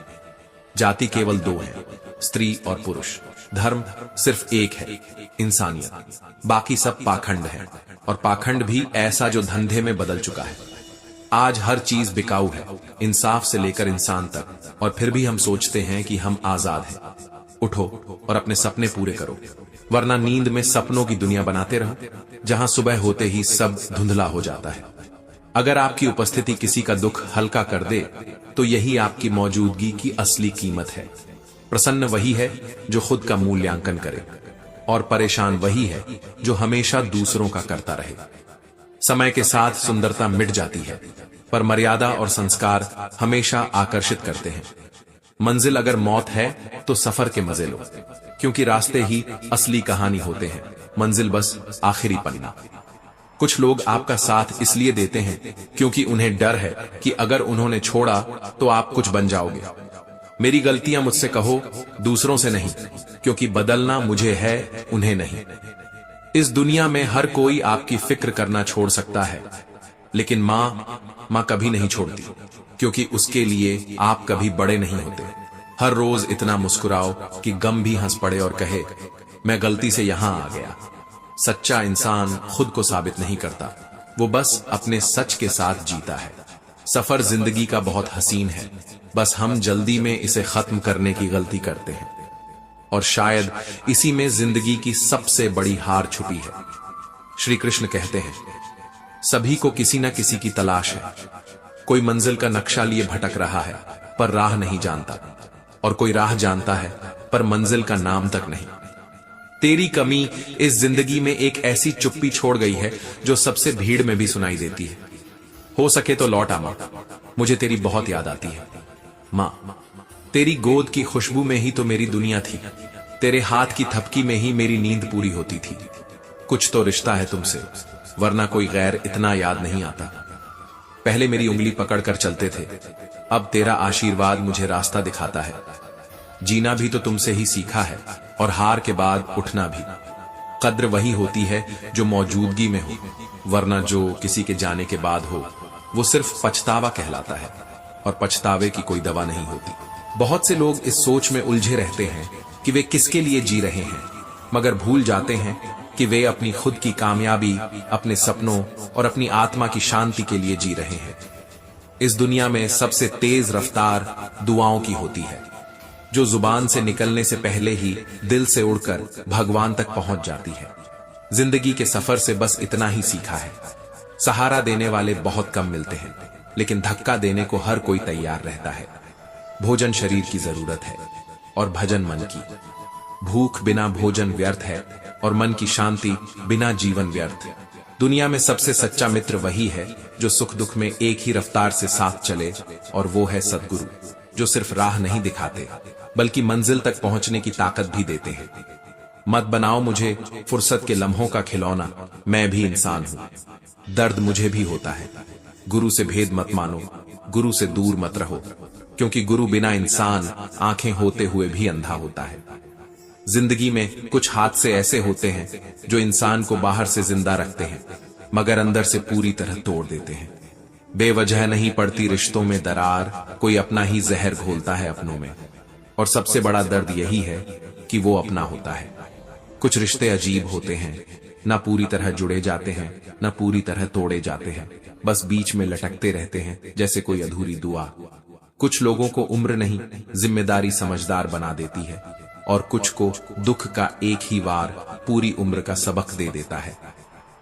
जाति केवल दो है, स्त्री और पुरुष। धर्म सिर्फ एक है, इंसानियत। बाकी सब पाखंड है, और पाखंड भी ऐसा जो धंधे में बदल चुका है। आज हर चीज बिकाऊ है, इंसाफ से लेकर इंसान तक, और फिर भी हम सोचते हैं कि हम आजाद हैं। उठो और अपने सपने पूरे करो, वरना नींद में सपनों की दुनिया बनाते रहो, जहां सुबह होते ही सब धुंधला हो जाता है। अगर आपकी उपस्थिति किसी का दुख हल्का कर दे, तो यही आपकी मौजूदगी की असली कीमत है। प्रसन्न वही है जो खुद का मूल्यांकन करे, और परेशान वही है जो हमेशा दूसरों का करता रहे। समय के साथ सुंदरता मिट जाती है, पर मर्यादा और संस्कार हमेशा आकर्षित करते हैं। मंजिल अगर मौत है तो सफर के मजे लो, क्योंकि रास्ते ही असली कहानी होते हैं, मंजिल बस आखिरी पन्ना। कुछ लोग आपका साथ इसलिए देते हैं क्योंकि उन्हें डर है कि अगर उन्होंने छोड़ा तो आप कुछ बन जाओगे। मेरी गलतियां मुझसे कहो, दूसरों से नहीं, क्योंकि बदलना मुझे है, उन्हें नहीं। इस दुनिया में हर कोई आपकी फिक्र करना छोड़ सकता है, लेकिन माँ कभी नहीं छोड़ती, क्योंकि उसके लिए आप कभी बड़े नहीं होते। हर रोज इतना मुस्कुराओ कि गम भी हंस पड़े और कहे, मैं गलती से यहां आ गया। सच्चा इंसान खुद को साबित नहीं करता, वो बस अपने सच के साथ जीता है। सफर जिंदगी का बहुत हसीन है, बस हम जल्दी में इसे खत्म करने की गलती करते हैं, और शायद इसी में जिंदगी की सबसे बड़ी हार छुपी है। श्री कृष्ण कहते हैं, सभी को किसी न किसी की तलाश है। कोई मंजिल का नक्शा लिए भटक रहा है पर राह नहीं जानता, और कोई राह जानता है पर मंजिल का नाम तक नहीं। तेरी कमी इस जिंदगी में एक ऐसी चुप्पी छोड़ गई है जो सबसे भीड़ में भी सुनाई देती है। हो सके तो लौट आ मां, मुझे तेरी बहुत याद आती है। मां, तेरी गोद की खुशबू में ही तो मेरी दुनिया थी, तेरे हाथ की थपकी में ही मेरी नींद पूरी होती थी। कुछ तो रिश्ता है तुमसे, वरना कोई गैर इतना याद नहीं आता। पहले मेरी उंगली पकड़कर चलते थे, अब तेरा आशीर्वाद मुझे रास्ता दिखाता है। जीना भी तो तुमसे ही सीखा है, और हार के बाद उठना भी। कद्र वही होती है जो मौजूदगी में हो, वरना जो किसी के जाने के बाद हो वो सिर्फ पछतावा कहलाता है, और पछतावे की कोई दवा नहीं होती। बहुत से लोग इस सोच में उलझे रहते हैं कि वे किसके लिए जी रहे हैं, मगर भूल जाते हैं कि वे अपनी खुद की कामयाबी, अपने सपनों और अपनी आत्मा की शांति के लिए जी रहे हैं। इस दुनिया में सबसे तेज रफ्तार दुआओं की होती है, जो जुबान से निकलने से पहले ही दिल से उड़कर भगवान तक पहुंच जाती है। जिंदगी के सफर से बस इतना ही सीखा है, सहारा देने वाले बहुत कम मिलते हैं, लेकिन धक्का देने को हर कोई तैयार रहता है। भोजन शरीर की जरूरत है, और भजन मन की। भूख बिना भोजन व्यर्थ है, और मन की शांति बिना जीवन व्यर्थ। दुनिया में सबसे सच्चा मित्र वही है जो सुख दुख में एक ही रफ्तार से साथ चले, और वो है सद्गुरु, जो सिर्फ राह नहीं दिखाते बल्कि मंजिल तक पहुंचने की ताकत भी देते हैं। मत बनाओ मुझे फुर्सत के लम्हों का खिलौना, मैं भी इंसान हूं, दर्द मुझे भी होता है। गुरु से भेद मत मानो, गुरु से दूर मत रहो, क्योंकि गुरु बिना इंसान आंखें होते हुए भी अंधा होता है। जिंदगी में कुछ हादसे ऐसे होते हैं जो इंसान को बाहर से जिंदा रखते हैं, मगर अंदर से पूरी तरह तोड़ देते हैं। बेवजह नहीं पड़ती रिश्तों में दरार, कोई अपना ही जहर घोलता है अपनों में, और सबसे बड़ा दर्द यही है कि वो अपना होता है। कुछ रिश्ते अजीब होते हैं, ना पूरी तरह जुड़े जाते हैं, ना पूरी तरह तोड़े जाते हैं, बस बीच में लटकते रहते हैं जैसे कोई अधूरी दुआ। कुछ लोगों को उम्र नहीं, जिम्मेदारी समझदार बना देती है, और कुछ को दुख का एक ही वार पूरी उम्र का सबक दे देता है।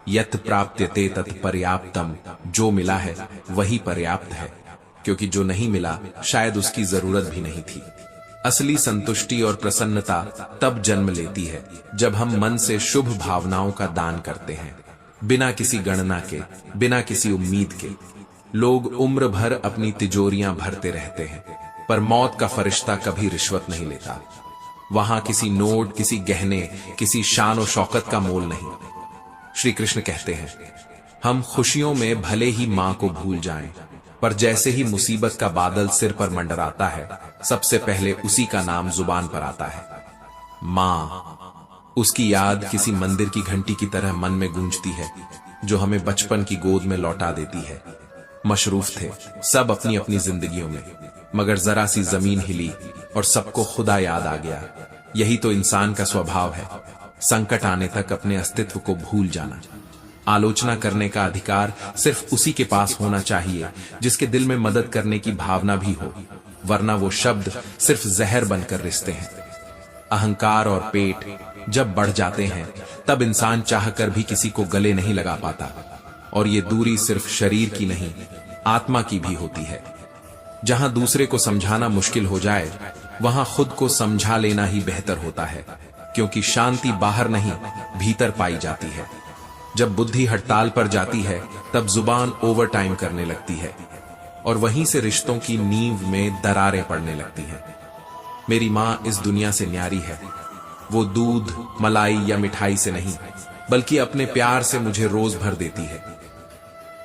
यत् प्राप्यते तत् पर्याप्तम, जो मिला है वही पर्याप्त है, क्योंकि जो नहीं मिला शायद उसकी जरूरत भी नहीं थी। असली संतुष्टि और प्रसन्नता तब जन्म लेती है जब हम मन से शुभ भावनाओं का दान करते हैं, बिना किसी गणना के, बिना किसी उम्मीद के। लोग उम्र भर अपनी तिजोरियां भरते रहते हैं, पर मौत का फरिश्ता कभी रिश्वत नहीं लेता। वहां किसी नोट, किसी गहने, किसी शान और शौकत का मोल नहीं। श्री कृष्ण कहते हैं, हम खुशियों में भले ही मां को भूल जाएं, पर जैसे ही मुसीबत का बादल सिर पर मंडराता है, सबसे पहले उसी का नाम जुबान पर आता है, मां। उसकी याद किसी मंदिर की घंटी की तरह मन में गूंजती है, जो हमें बचपन की गोद में लौटा देती है। मशरूफ थे सब अपनी अपनी जिंदगियों में, मगर जरा सी जमीन हिली और सबको खुदा याद आ गया। यही तो इंसान का स्वभाव है, संकट आने तक अपने अस्तित्व को भूल जाना। आलोचना करने का अधिकार सिर्फ उसी के पास होना चाहिए जिसके दिल में मदद करने की भावना भी हो, वरना वो शब्द सिर्फ जहर बनकर रिश्ते हैं। अहंकार और पेट जब बढ़ जाते हैं तब इंसान चाहकर भी किसी को गले नहीं लगा पाता। और ये दूरी सिर्फ शरीर की नहीं, आत्मा की भी होती है। जहां दूसरे को समझाना मुश्किल हो जाए, वहां खुद को समझा लेना ही बेहतर होता है, क्योंकि शांति बाहर नहीं, भीतर पाई जाती है। जब बुद्धि हड़ताल पर जाती है, तब जुबान ओवर टाइम करने लगती है, और वहीं से रिश्तों की नींव में दरारें पड़ने लगती हैं। मेरी मां इस दुनिया से न्यारी है। वो दूध, मलाई या मिठाई से नहीं, बल्कि अपने प्यार से मुझे रोज भर देती है।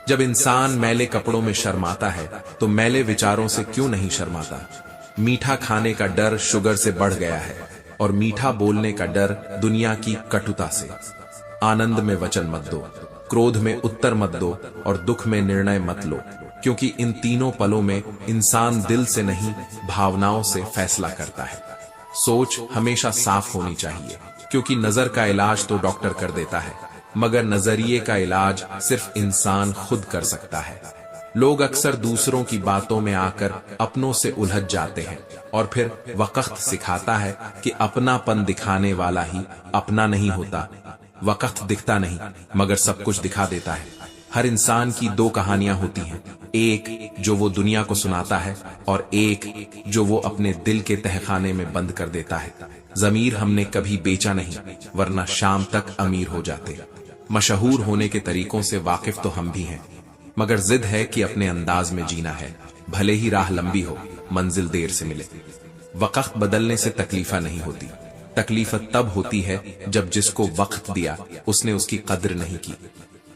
जब इंसान मैले कपड़ों में शर्माता है, तो मैले विचारों से क्यों नहीं शर्माता? मीठा खाने का डर शुगर से बढ़ गया है, और मीठा बोलने का डर दुनिया की कटुता से। आनंद में वचन मत दो, क्रोध में उत्तर मत दो, और दुख में निर्णय मत लो, क्योंकि इन तीनों पलों में इंसान दिल से नहीं, भावनाओं से फैसला करता है। सोच हमेशा साफ होनी चाहिए, क्योंकि नजर का इलाज तो डॉक्टर कर देता है, मगर नजरिए का इलाज सिर्फ इंसान खुद कर सकता है। लोग अक्सर दूसरों की बातों में आकर अपनों से उलझ जाते हैं, और फिर वक्त सिखाता है कि अपनापन दिखाने वाला ही अपना नहीं होता। वक्त दिखता नहीं, मगर सब कुछ दिखा देता है। हर इंसान की दो कहानियां होती हैं, एक जो वो दुनिया को सुनाता है, और एक जो वो अपने दिल के तहखाने में बंद कर देता है। ज़मीर हमने कभी बेचा नहीं, वरना शाम तक अमीर हो जाते। मशहूर होने के तरीकों से वाकिफ तो हम भी हैं, मगर जिद है कि अपने अंदाज में जीना है, भले ही राह लंबी हो, मंजिल देर से मिले। वक्त बदलने से तकलीफा नहीं होती, तकलीफ तब होती है जब जिसको वक्त दिया उसने उसकी कद्र नहीं की।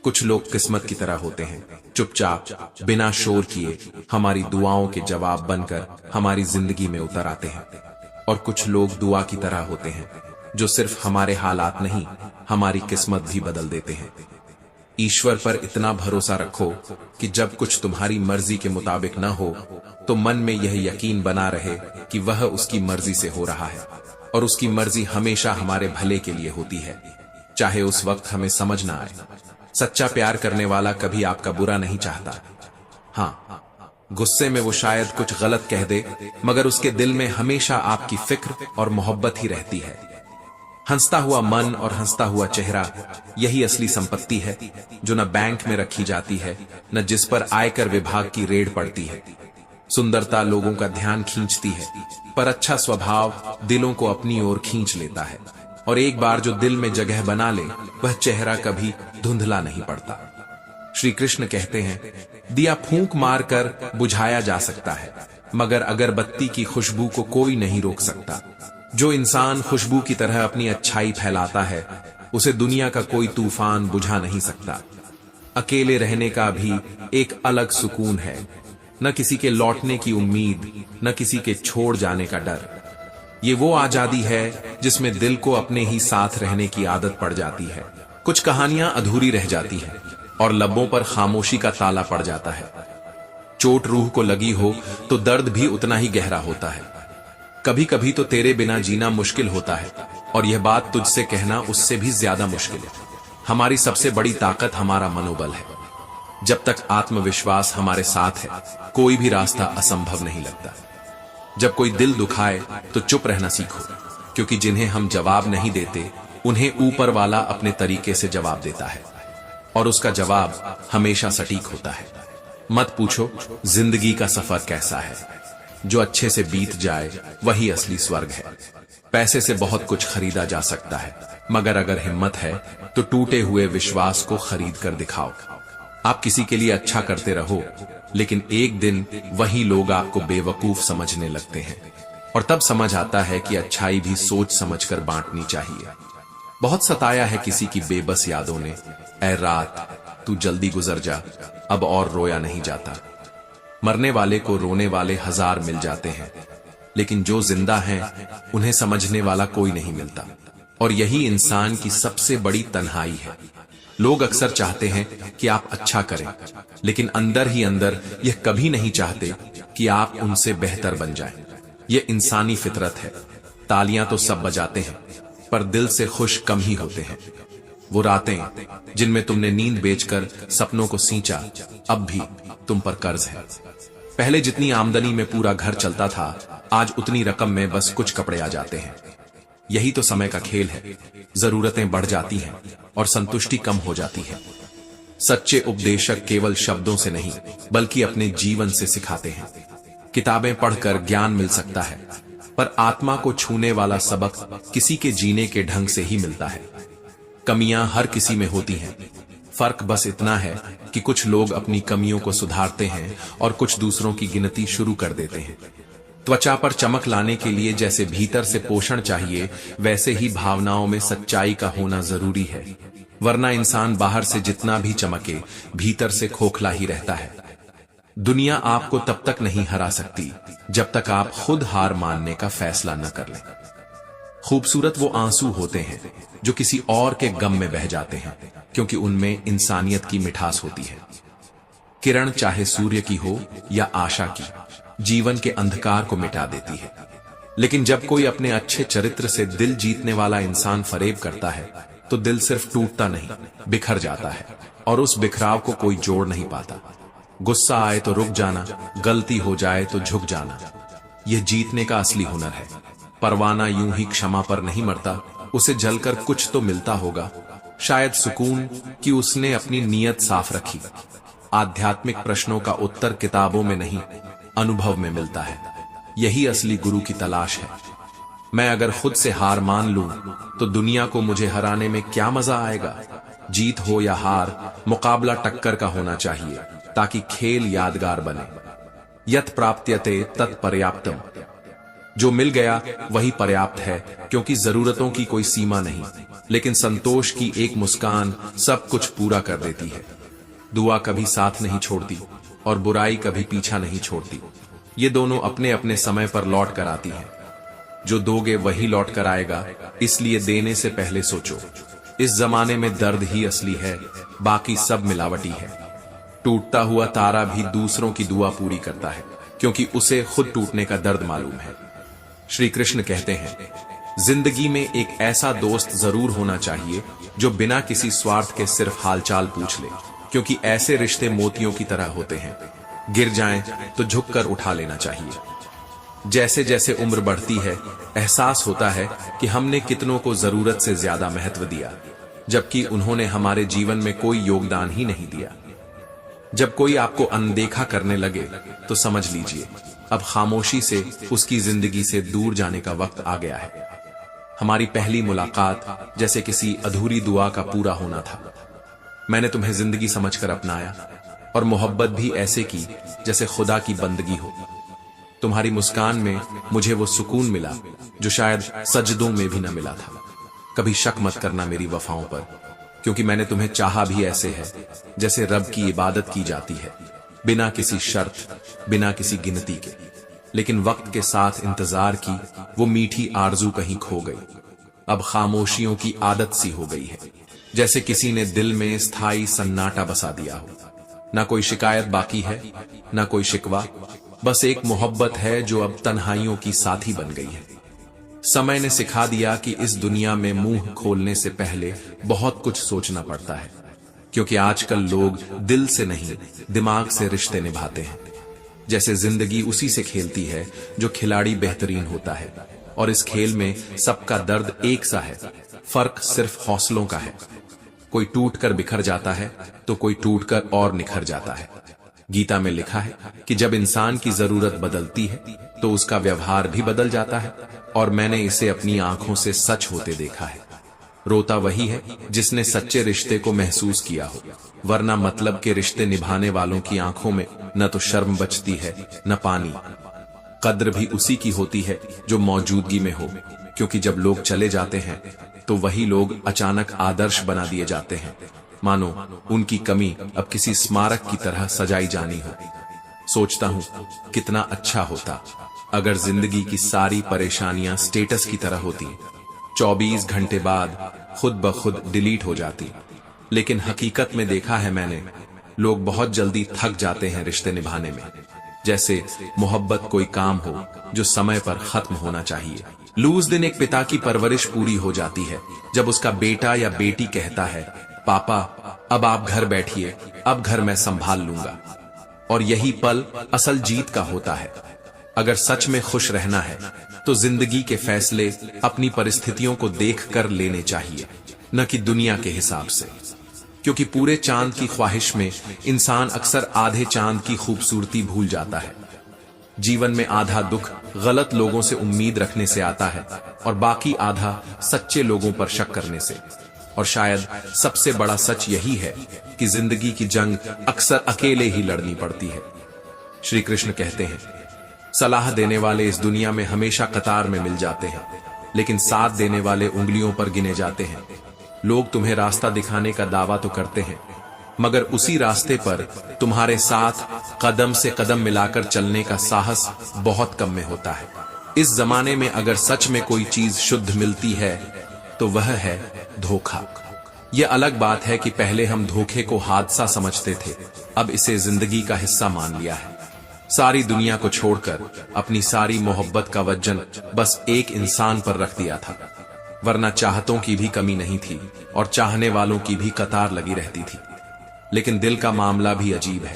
कुछ लोग किस्मत की तरह होते हैं, चुपचाप बिना शोर किए हमारी दुआओं के जवाब बनकर हमारी जिंदगी में उतर आते हैं। और कुछ लोग दुआ की तरह होते हैं, जो सिर्फ हमारे हालात नहीं, हमारी किस्मत भी बदल देते हैं। ईश्वर पर इतना भरोसा रखो कि जब कुछ तुम्हारी मर्जी के मुताबिक न हो, तो मन में यह यकीन बना रहे कि वह उसकी मर्जी से हो रहा है, और उसकी मर्जी हमेशा हमारे भले के लिए होती है, चाहे उस वक्त हमें समझ ना आए। सच्चा प्यार करने वाला कभी आपका बुरा नहीं चाहता। हाँ, गुस्से में वो शायद कुछ गलत कह दे, मगर उसके दिल में हमेशा आपकी फिक्र और मोहब्बत ही रहती है। हंसता हुआ मन और हंसता हुआ चेहरा, यही असली संपत्ति है, जो न बैंक में रखी जाती है, न जिस पर आयकर विभाग की रेड पड़ती है। सुंदरता लोगों का ध्यान खींचती है, पर अच्छा स्वभाव दिलों को अपनी ओर खींच लेता है, और एक बार जो दिल में जगह बना ले, वह चेहरा कभी धुंधला नहीं पड़ता। श्री कृष्ण कहते हैं, दिया फूंक मारकर बुझाया जा सकता है, मगर अगरबत्ती की खुशबू को कोई नहीं रोक सकता। जो इंसान खुशबू की तरह अपनी अच्छाई फैलाता है, उसे दुनिया का कोई तूफान बुझा नहीं सकता। अकेले रहने का भी एक अलग सुकून है, न किसी के लौटने की उम्मीद, न किसी के छोड़ जाने का डर। ये वो आजादी है जिसमें दिल को अपने ही साथ रहने की आदत पड़ जाती है। कुछ कहानियां अधूरी रह जाती हैं, और लबों पर खामोशी का ताला पड़ जाता है। चोट रूह को लगी हो तो दर्द भी उतना ही गहरा होता है। कभी कभी तो तेरे बिना जीना मुश्किल होता है, और यह बात तुझसे कहना उससे भी ज्यादा मुश्किल है। हमारी सबसे बड़ी ताकत हमारा मनोबल है। जब तक आत्मविश्वास हमारे साथ है, कोई भी रास्ता असंभव नहीं लगता। जब कोई दिल दुखाए तो चुप रहना सीखो, क्योंकि जिन्हें हम जवाब नहीं देते, उन्हें ऊपर वाला अपने तरीके से जवाब देता है, और उसका जवाब हमेशा सटीक होता है। मत पूछो जिंदगी का सफर कैसा है, जो अच्छे से बीत जाए वही असली स्वर्ग है। पैसे से बहुत कुछ खरीदा जा सकता है, मगर अगर हिम्मत है तो टूटे हुए विश्वास को खरीद कर दिखाओ। आप किसी के लिए अच्छा करते रहो, लेकिन एक दिन वही लोग आपको बेवकूफ समझने लगते हैं, और तब समझ आता है कि अच्छाई भी सोच समझकर बांटनी चाहिए। बहुत सताया है किसी की बेबस यादों ने, ऐ रात तू जल्दी गुजर जा, अब और रोया नहीं जाता। मरने वाले को रोने वाले हजार मिल जाते हैं, लेकिन जो जिंदा हैं उन्हें समझने वाला कोई नहीं मिलता, और यही इंसान की सबसे बड़ी तन्हाई है। लोग अक्सर चाहते हैं कि आप अच्छा करें, लेकिन अंदर ही अंदर यह कभी नहीं चाहते कि आप उनसे बेहतर बन जाएं। यह इंसानी फितरत है। तालियां तो सब बजाते हैं, पर दिल से खुश कम ही होते हैं। वो रातें जिनमें तुमने नींद बेचकर सपनों को सींचा, अब भी तुम पर कर्ज है। पहले जितनी आमदनी में पूरा घर चलता था, आज उतनी रकम में बस कुछ कपड़े आ जाते हैं। यही तो समय का खेल है। जरूरतें बढ़ जाती हैं और संतुष्टि कम हो जाती है। सच्चे उपदेशक केवल शब्दों से नहीं बल्कि अपने जीवन से सिखाते हैं। किताबें पढ़कर ज्ञान मिल सकता है, पर आत्मा को छूने वाला सबक किसी के जीने के ढंग से ही मिलता है। कमियां हर किसी में होती हैं, फर्क बस इतना है कि कुछ लोग अपनी कमियों को सुधारते हैं और कुछ दूसरों की गिनती शुरू कर देते हैं। त्वचा पर चमक लाने के लिए जैसे भीतर से पोषण चाहिए, वैसे ही भावनाओं में सच्चाई का होना जरूरी है, वरना इंसान बाहर से जितना भी चमके भीतर से खोखला ही रहता है। दुनिया आपको तब तक नहीं हरा सकती जब तक आप खुद हार मानने का फैसला न कर लें। खूबसूरत वो आंसू होते हैं जो किसी और के गम में बह जाते हैं, क्योंकि उनमें इंसानियत की मिठास होती है। किरण चाहे सूर्य की हो या आशा की, जीवन के अंधकार को मिटा देती है। लेकिन जब कोई अपने अच्छे चरित्र से दिल जीतने वाला इंसान फरेब करता है, तो दिल सिर्फ टूटता नहीं, बिखर जाता है, और उस बिखराव को कोई जोड़ नहीं पाता। गुस्सा आए तो रुक जाना, गलती हो जाए तो झुक जाना, यह जीतने का असली हुनर है। परवाना यूं ही क्षमा पर नहीं मरता, उसे जलकर कुछ तो मिलता होगा, शायद सुकून कि उसने अपनी नीयत साफ रखी। आध्यात्मिक प्रश्नों का उत्तर किताबों में नहीं, अनुभव में मिलता है। यही असली गुरु की तलाश है। मैं अगर खुद से हार मान लूं तो दुनिया को मुझे हराने में क्या मजा आएगा। जीत हो या हार, मुकाबला टक्कर का होना चाहिए ताकि खेल यादगार बने। यत् प्राप्त्यते तत् पर्याप्तम, जो मिल गया वही पर्याप्त है, क्योंकि जरूरतों की कोई सीमा नहीं, लेकिन संतोष की एक मुस्कान सब कुछ पूरा कर देती है। दुआ कभी साथ नहीं छोड़ती और बुराई कभी पीछा नहीं छोड़ती। ये दोनों अपने अपने समय पर लौट कर आती हैं। जो दोगे वही लौट कर आएगा, इसलिए देने से पहले सोचो। इस जमाने में दर्द ही असली है, बाकी सब मिलावटी है। टूटता हुआ तारा भी दूसरों की दुआ पूरी करता है, क्योंकि उसे खुद टूटने का दर्द मालूम है। श्री कृष्ण कहते हैं, जिंदगी में एक ऐसा दोस्त जरूर होना चाहिए जो बिना किसी स्वार्थ के सिर्फ हालचाल पूछ ले, क्योंकि ऐसे रिश्ते मोतियों की तरह होते हैं, गिर जाएं तो झुककर उठा लेना चाहिए। जैसे जैसे उम्र बढ़ती है, एहसास होता है कि हमने कितनों को जरूरत से ज्यादा महत्व दिया, जबकि उन्होंने हमारे जीवन में कोई योगदान ही नहीं दिया। जब कोई आपको अनदेखा करने लगे तो समझ लीजिए अब खामोशी से उसकी जिंदगी से दूर जाने का वक्त आ गया है। हमारी पहली मुलाकात जैसे किसी अधूरी दुआ का पूरा होना था। मैंने तुम्हें जिंदगी समझकर अपनाया और मोहब्बत भी ऐसे की जैसे खुदा की बंदगी हो। तुम्हारी मुस्कान में मुझे वो सुकून मिला जो शायद सजदों में भी न मिला था। कभी शक मत करना मेरी वफाओं पर, क्योंकि मैंने तुम्हें चाहा भी ऐसे है जैसे रब की इबादत की जाती है, बिना किसी शर्त, बिना किसी गिनती के। लेकिन वक्त के साथ इंतजार की वो मीठी आरजू कहीं खो गई। अब खामोशियों की आदत सी हो गई है, जैसे किसी ने दिल में स्थायी सन्नाटा बसा दिया हो। ना कोई शिकायत बाकी है, ना कोई शिकवा, बस एक मोहब्बत है जो अब तन्हाइयों की साथी बन गई है। समय ने सिखा दिया कि इस दुनिया में मुंह खोलने से पहले बहुत कुछ सोचना पड़ता है, क्योंकि आजकल लोग दिल से नहीं दिमाग से रिश्ते निभाते हैं। जैसे जिंदगी उसी से खेलती है जो खिलाड़ी बेहतरीन होता है, और इस खेल में सबका दर्द एक सा है, फर्क सिर्फ हौसलों का है। कोई टूटकर बिखर जाता है तो कोई टूटकर और निखर जाता है। गीता में लिखा है कि जब इंसान की जरूरत बदलती है तो उसका व्यवहार भी बदल जाता है, और मैंने इसे अपनी आंखों से सच होते देखा है। रोता वही है जिसने सच्चे रिश्ते को महसूस किया हो, वरना मतलब के रिश्ते निभाने वालों की आंखों में न तो शर्म बचती है न पानी। कद्र भी उसी की होती है जो मौजूदगी में हो, क्योंकि जब लोग चले जाते हैं तो वही लोग अचानक आदर्श बना दिए जाते हैं, मानो उनकी कमी अब किसी स्मारक की तरह सजाई जानी हो। सोचता हूं कितना अच्छा होता अगर जिंदगी की सारी परेशानियां स्टेटस की तरह होती, 24 घंटे बाद खुद ब खुद डिलीट हो जाती। लेकिन हकीकत में देखा है मैंने, लोग बहुत जल्दी थक जाते हैं रिश्ते निभाने में, जैसे मोहब्बत कोई काम हो जो समय पर खत्म होना चाहिए। लूज दिन एक पिता की परवरिश पूरी हो जाती है जब उसका बेटा या बेटी कहता है, पापा अब आप घर बैठिए, अब घर मैं संभाल लूंगा। और यही पल असल जीत का होता है। अगर सच में खुश रहना है तो जिंदगी के फैसले अपनी परिस्थितियों को देखकर लेने चाहिए, न कि दुनिया के हिसाब से। क्योंकि पूरे चांद की ख्वाहिश में इंसान अक्सर आधे चांद की खूबसूरती भूल जाता है। जीवन में आधा दुख गलत लोगों से उम्मीद रखने से आता है और बाकी आधा सच्चे लोगों पर शक करने से। और शायद सबसे बड़ा सच यही है कि जिंदगी की जंग अक्सर अकेले ही लड़नी पड़ती है। श्री कृष्ण कहते हैं, सलाह देने वाले इस दुनिया में हमेशा कतार में मिल जाते हैं, लेकिन साथ देने वाले उंगलियों पर गिने जाते हैं। लोग तुम्हें रास्ता दिखाने का दावा तो करते हैं, मगर उसी रास्ते पर तुम्हारे साथ कदम से कदम मिलाकर चलने का साहस बहुत कम में होता है। इस जमाने में अगर सच में कोई चीज शुद्ध मिलती है तो वह है धोखा। यह अलग बात है कि पहले हम धोखे को हादसा समझते थे, अब इसे जिंदगी का हिस्सा मान लिया है। सारी दुनिया को छोड़कर अपनी सारी मोहब्बत का वजन बस एक इंसान पर रख दिया था, वरना चाहतों की भी कमी नहीं थी और चाहने वालों की भी कतार लगी रहती थी। लेकिन दिल का मामला भी अजीब है,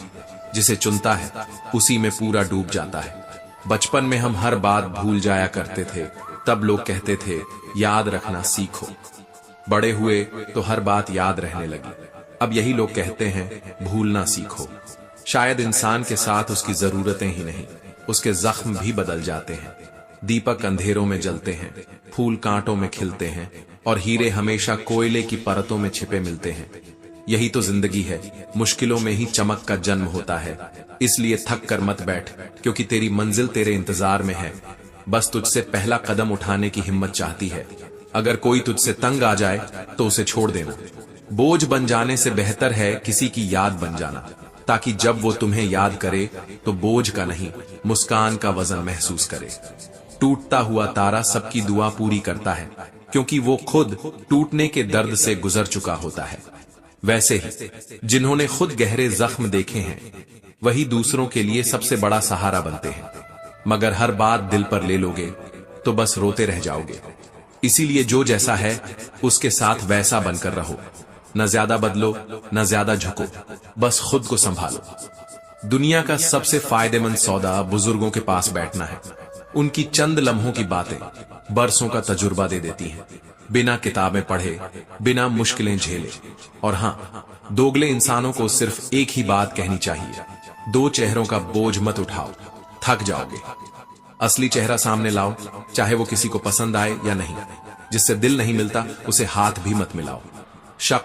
जिसे चुनता है उसी में पूरा डूब जाता है। बचपन में हम हर बात भूल जाया करते थे, तब लोग कहते थे याद रखना सीखो। बड़े हुए तो हर बात याद रहने लगी, अब यही लोग कहते हैं भूलना सीखो। शायद इंसान के साथ उसकी जरूरतें ही नहीं, उसके जख्म भी बदल जाते हैं। दीपक अंधेरों में जलते हैं, फूल कांटों में खिलते हैं और हीरे हमेशा कोयले की परतों में छिपे मिलते हैं। यही तो जिंदगी है, मुश्किलों में ही चमक का जन्म होता है। इसलिए थक कर मत बैठ, क्योंकि तेरी मंजिल तेरे इंतजार में है। बस तुझसे पहला कदम उठाने की हिम्मत चाहती है। अगर कोई तुझसे तंग आ जाए तो उसे छोड़ देना। बोझ बन जाने से बेहतर है किसी की याद बन जाना, ताकि जब वो तुम्हें याद करे तो बोझ का नहीं, मुस्कान का वजन महसूस करे। टूटता हुआ तारा सबकी दुआ पूरी करता है, क्योंकि वो खुद टूटने के दर्द से गुजर चुका होता है। वैसे ही जिन्होंने खुद गहरे जख्म देखे हैं वही दूसरों के लिए सबसे बड़ा सहारा बनते हैं। मगर हर बात दिल पर ले लोगे तो बस रोते रह जाओगे। इसीलिए जो जैसा है उसके साथ वैसा बनकर रहो। न ज्यादा बदलो, न ज्यादा झुको, बस खुद को संभालो। दुनिया का सबसे फायदेमंद सौदा बुजुर्गों के पास बैठना है। उनकी चंद लम्हों की बातें बरसों का तजुर्बा दे देती हैं, बिना किताबें पढ़े, बिना मुश्किलें झेले। और हाँ, दोगले इंसानों को सिर्फ एक ही बात कहनी चाहिए, दो चेहरों का बोझ मत उठाओ, थक जाओगे। असली चेहरा सामने लाओ, चाहे वो किसी को पसंद आए या नहीं। जिससे दिल नहीं मिलता उसे हाथ भी मत मिलाओ। शक,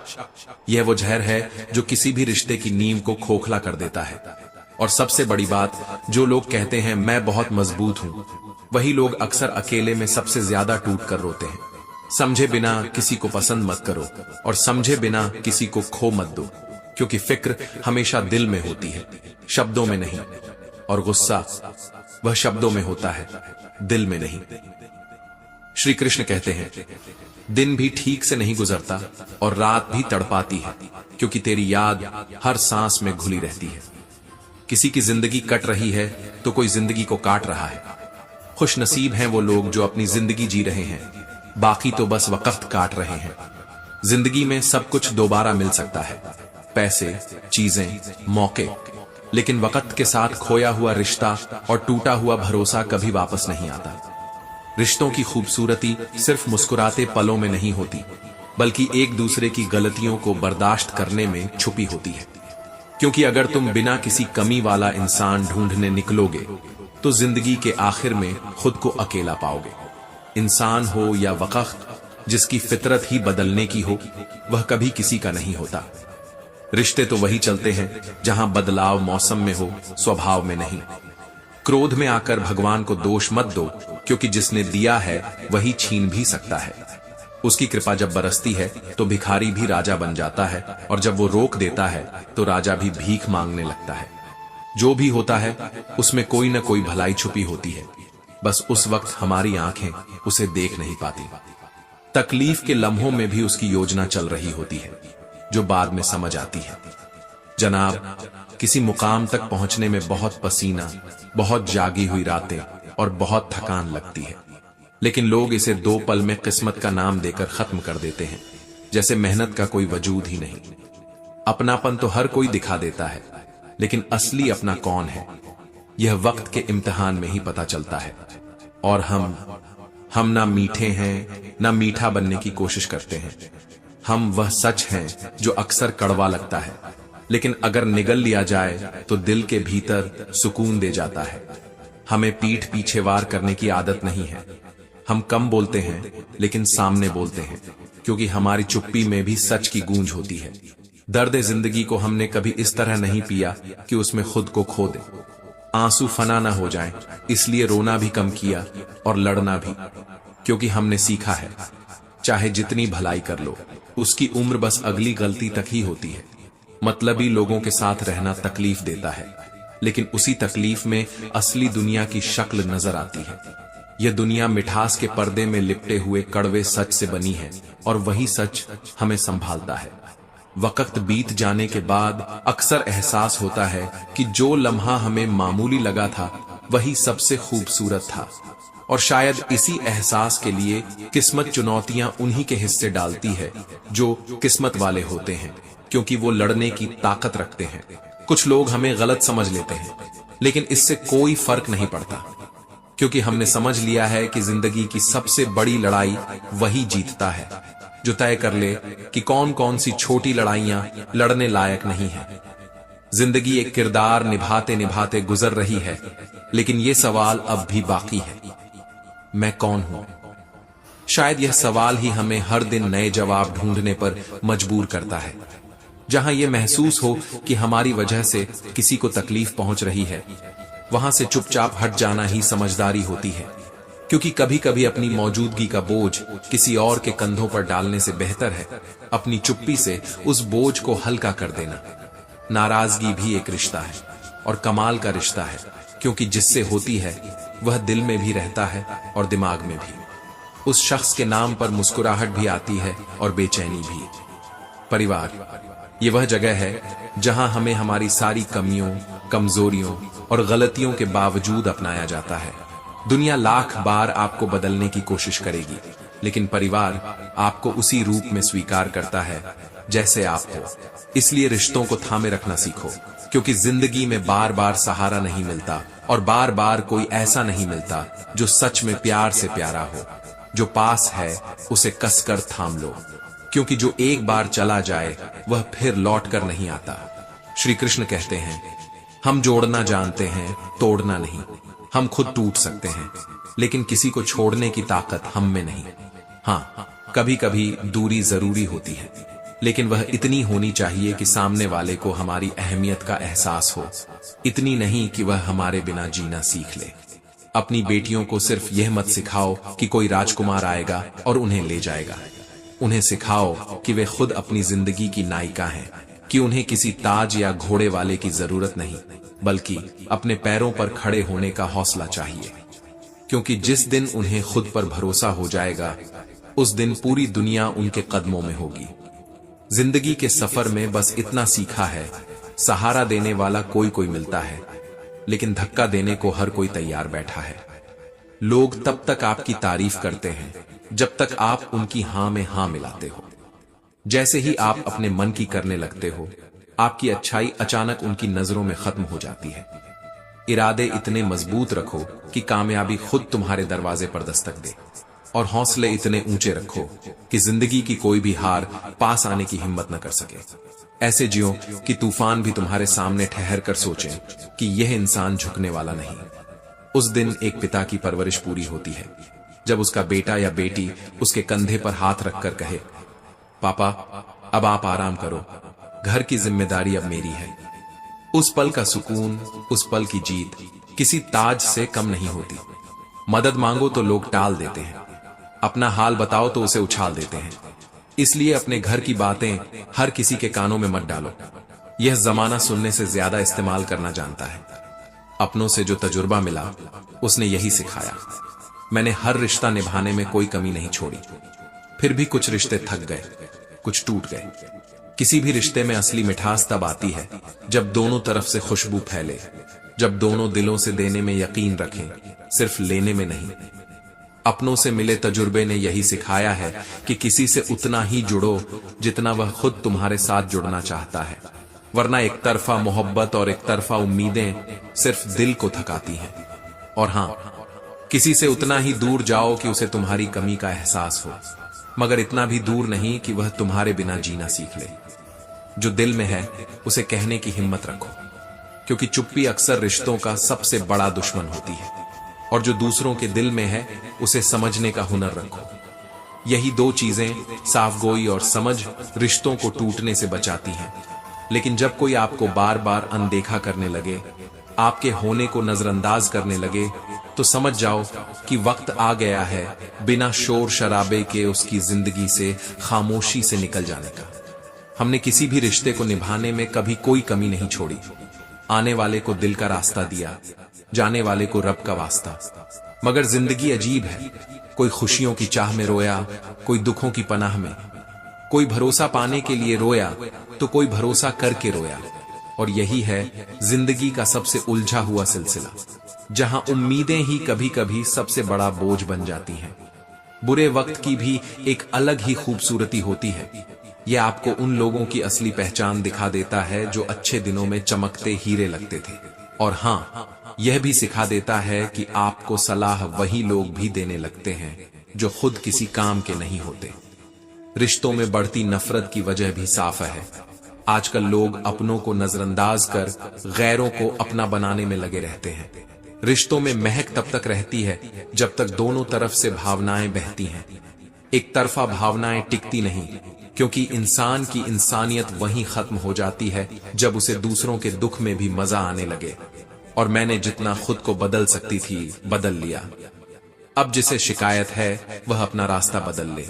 यह वो जहर है जो किसी भी रिश्ते की नींव को खोखला कर देता है। और सबसे बड़ी बात, जो लोग कहते हैं मैं बहुत मजबूत हूं, वही लोग अक्सर अकेले में सबसे ज्यादा टूट कर रोते हैं। समझे बिना किसी को पसंद मत करो और समझे बिना किसी को खो मत दो, क्योंकि फिक्र हमेशा दिल में होती है, शब्दों में नहीं। और गुस्सा वह शब्दों में होता है, दिल में नहीं। श्री कृष्ण कहते हैं, दिन भी ठीक से नहीं गुजरता और रात भी तड़पाती है, क्योंकि तेरी याद हर सांस में घुली रहती है। किसी की जिंदगी कट रही है तो कोई जिंदगी को काट रहा है। खुश नसीब हैं वो लोग जो अपनी जिंदगी जी रहे हैं, बाकी तो बस वक्त काट रहे हैं। जिंदगी में सब कुछ दोबारा मिल सकता है, पैसे, चीजें, मौके, लेकिन वक्त के साथ खोया हुआ रिश्ता और टूटा हुआ भरोसा कभी वापस नहीं आता। रिश्तों की खूबसूरती सिर्फ मुस्कुराते पलों में नहीं होती, बल्कि एक दूसरे की गलतियों को बर्दाश्त करने में छुपी होती है। क्योंकि अगर तुम बिना किसी कमी वाला इंसान ढूंढने निकलोगे तो जिंदगी के आखिर में खुद को अकेला पाओगे। इंसान हो या वक्त, जिसकी फितरत ही बदलने की हो, वह कभी किसी का नहीं होता। रिश्ते तो वही चलते हैं जहां बदलाव मौसम में हो, स्वभाव में नहीं। क्रोध में आकर भगवान को दोष मत दो, क्योंकि जिसने दिया है वही छीन भी सकता है। उसकी कृपा जब बरसती है तो भिखारी भी राजा बन जाता है, और जब वो रोक देता है तो राजा भी भीख मांगने लगता है। जो भी होता है उसमें कोई न कोई भलाई छुपी होती है, बस उस वक्त हमारी आंखें उसे देख नहीं पाती। तकलीफ के लम्हों में भी उसकी योजना चल रही होती है, जो बाद में समझ आती है। जनाब, किसी मुकाम तक पहुंचने में बहुत पसीना, बहुत जागी हुई रातें और बहुत थकान लगती है, लेकिन लोग इसे 2 पल में किस्मत का नाम देकर खत्म कर देते हैं, जैसे मेहनत का कोई वजूद ही नहीं। अपनापन तो हर कोई दिखा देता है, लेकिन असली अपना कौन है? यह वक्त के इम्तिहान में ही पता चलता है। और हम ना मीठे हैं ना मीठा बनने की कोशिश करते हैं। हम वह सच हैं जो अक्सर कड़वा लगता है, लेकिन अगर निगल लिया जाए तो दिल के भीतर सुकून दे जाता है। हमें पीठ पीछे वार करने की आदत नहीं है। हम कम बोलते हैं लेकिन सामने बोलते हैं, क्योंकि हमारी चुप्पी में भी सच की गूंज होती है। दर्द जिंदगी को हमने कभी इस तरह नहीं पिया कि उसमें खुद को खो दे। आंसू फना ना हो जाएं, इसलिए रोना भी कम किया और लड़ना भी, क्योंकि हमने सीखा है चाहे जितनी भलाई कर लो, उसकी उम्र बस अगली गलती तक ही होती है। मतलबी लोगों के साथ रहना तकलीफ देता है, लेकिन उसी तकलीफ में असली दुनिया की शक्ल नजर आती है। यह दुनिया मिठास के पर्दे में लिपटे हुए कड़वे सच से बनी है, और वही सच हमें संभालता है। वक्त बीत जाने के बाद अक्सर एहसास होता है कि जो लम्हा हमें मामूली लगा था वही सबसे खूबसूरत था, और शायद इसी एहसास के लिए किस्मत चुनौतियां उन्हीं के हिस्से डालती है जो किस्मत वाले होते हैं, क्योंकि वो लड़ने की ताकत रखते हैं। कुछ लोग हमें गलत समझ लेते हैं, लेकिन इससे कोई फर्क नहीं पड़ता, क्योंकि हमने समझ लिया है कि जिंदगी की सबसे बड़ी लड़ाई वही जीतता है जो तय कर ले कि कौन कौन सी छोटी लड़ाइयां लड़ने लायक नहीं है। जिंदगी एक किरदार निभाते निभाते गुजर रही है, लेकिन यह सवाल अब भी बाकी है, मैं कौन हूं? शायद यह सवाल ही हमें हर दिन नए जवाब ढूंढने पर मजबूर करता है। जहां यह महसूस हो कि हमारी वजह से किसी को तकलीफ पहुंच रही है, वहां से चुपचाप हट जाना ही समझदारी होती है, क्योंकि कभी कभी अपनी मौजूदगी का बोझ किसी और के कंधों पर डालने से बेहतर है अपनी चुप्पी से उस बोझ को हल्का कर देना। नाराजगी भी एक रिश्ता है, और कमाल का रिश्ता है, क्योंकि जिससे होती है वह दिल में भी रहता है और दिमाग में भी। उस शख्स के नाम पर मुस्कुराहट भी आती है और बेचैनी भी। परिवार ये वह जगह है जहां हमें हमारी सारी कमियों, कमजोरियों और गलतियों के बावजूद अपनाया जाता है। दुनिया लाख बार आपको बदलने की कोशिश करेगी, लेकिन परिवार आपको उसी रूप में स्वीकार करता है जैसे आप हो। इसलिए रिश्तों को थामे रखना सीखो, क्योंकि जिंदगी में बार बार सहारा नहीं मिलता, और बार बार कोई ऐसा नहीं मिलता जो सच में प्यार से प्यारा हो। जो पास है उसे कसकर थाम लो, क्योंकि जो एक बार चला जाए वह फिर लौट कर नहीं आता। श्री कृष्ण कहते हैं, हम जोड़ना जानते हैं, तोड़ना नहीं। हम खुद टूट सकते हैं, लेकिन किसी को छोड़ने की ताकत हम में नहीं। हाँ, कभी कभी दूरी जरूरी होती है, लेकिन वह इतनी होनी चाहिए कि सामने वाले को हमारी अहमियत का एहसास हो, इतनी नहीं कि वह हमारे बिना जीना सीख ले। अपनी बेटियों को सिर्फ यह मत सिखाओ कि कोई राजकुमार आएगा और उन्हें ले जाएगा। उन्हें सिखाओ कि वे खुद अपनी जिंदगी की नायिका हैं, कि उन्हें किसी ताज या घोड़े वाले की जरूरत नहीं, बल्कि अपने पैरों पर खड़े होने का हौसला चाहिए। क्योंकि जिस दिन उन्हें खुद पर भरोसा हो जाएगा, उस दिन पूरी दुनिया उनके कदमों में होगी। जिंदगी के सफर में बस इतना सीखा है, सहारा देने वाला कोई कोई मिलता है, लेकिन धक्का देने को हर कोई तैयार बैठा है। लोग तब तक आपकी तारीफ करते हैं जब तक आप उनकी हां में हां मिलाते हो। जैसे ही आप अपने मन की करने लगते हो, आपकी अच्छाई अचानक उनकी नजरों में खत्म हो जाती है। इरादे इतने मजबूत रखो कि कामयाबी खुद तुम्हारे दरवाजे पर दस्तक दे, और हौसले इतने ऊंचे रखो कि जिंदगी की कोई भी हार पास आने की हिम्मत न कर सके। ऐसे जियो कि तूफान भी तुम्हारे सामने ठहर कर सोचे कि यह इंसान झुकने वाला नहीं। उस दिन एक पिता की परवरिश पूरी होती है, जब उसका बेटा या बेटी उसके कंधे पर हाथ रखकर कहे, पापा अब आप आराम करो, घर की जिम्मेदारी अब मेरी है। उस पल का सुकून, उस पल की जीत किसी ताज से कम नहीं होती। मदद मांगो तो लोग टाल देते हैं, अपना हाल बताओ तो उसे उछाल देते हैं। इसलिए अपने घर की बातें हर किसी के कानों में मत डालो। यह जमाना सुनने से ज्यादा इस्तेमाल करना जानता है। अपनों से जो तजुर्बा मिला उसने यही सिखाया। मैंने हर रिश्ता निभाने में कोई कमी नहीं छोड़ी, फिर भी कुछ रिश्ते थक गए, कुछ टूट गए। किसी भी रिश्ते में असली मिठास तब आती है जब दोनों तरफ से खुशबू फैले, जब दोनों दिलों से देने में यकीन रखें, सिर्फ लेने में नहीं। अपनों से मिले तजुर्बे ने यही सिखाया है कि किसी से उतना ही जुड़ो जितना वह खुद तुम्हारे साथ जुड़ना चाहता है। वरना एक तरफा मोहब्बत और एक तरफा उम्मीदें सिर्फ दिल को थकाती हैं। और हां, किसी से उतना ही दूर जाओ कि उसे तुम्हारी कमी का एहसास हो, मगर इतना भी दूर नहीं कि वह तुम्हारे बिना जीना सीख ले। जो दिल में है उसे कहने की हिम्मत रखो, क्योंकि चुप्पी अक्सर रिश्तों का सबसे बड़ा दुश्मन होती है। और जो दूसरों के दिल में है उसे समझने का हुनर रखो। यही दो चीजें, साफगोई और समझ, रिश्तों को टूटने से बचाती हैं। लेकिन जब कोई आपको बार बार अनदेखा करने लगे, आपके होने को नजरअंदाज करने लगे, तो समझ जाओ कि वक्त आ गया है बिना शोर शराबे के उसकी जिंदगी से खामोशी से निकल जाने का। हमने किसी भी रिश्ते को निभाने में कभी कोई कमी नहीं छोड़ी। आने वाले को दिल का रास्ता दिया, जाने वाले को रब का वास्ता। मगर जिंदगी अजीब है, कोई खुशियों की चाह में रोया, कोई दुखों की पनाह में, कोई भरोसा पाने के लिए रोया तो कोई भरोसा करके रोया। और यही है जिंदगी का सबसे उलझा हुआ सिलसिला, जहां उम्मीदें ही कभी कभी सबसे बड़ा बोझ बन जाती हैं। बुरे वक्त की भी एक अलग ही खूबसूरती होती है। यह आपको उन लोगों की असली पहचान दिखा देता है जो अच्छे दिनों में चमकते हीरे लगते थे। और हां, यह भी सिखा देता है कि आपको सलाह वही लोग भी देने लगते हैं जो खुद किसी काम के नहीं होते। रिश्तों में बढ़ती नफरत की वजह भी साफ है। आजकल लोग अपनों को नजरअंदाज कर गैरों को अपना बनाने में लगे रहते हैं। रिश्तों में महक तब तक रहती है जब तक दोनों तरफ से भावनाएं बहती हैं। एक तरफा भावनाएं टिकती नहीं, क्योंकि इंसान की इंसानियत वहीं खत्म हो जाती है जब उसे दूसरों के दुख में भी मजा आने लगे। और मैंने जितना खुद को बदल सकती थी बदल लिया। अब जिसे शिकायत है वह अपना रास्ता बदल ले।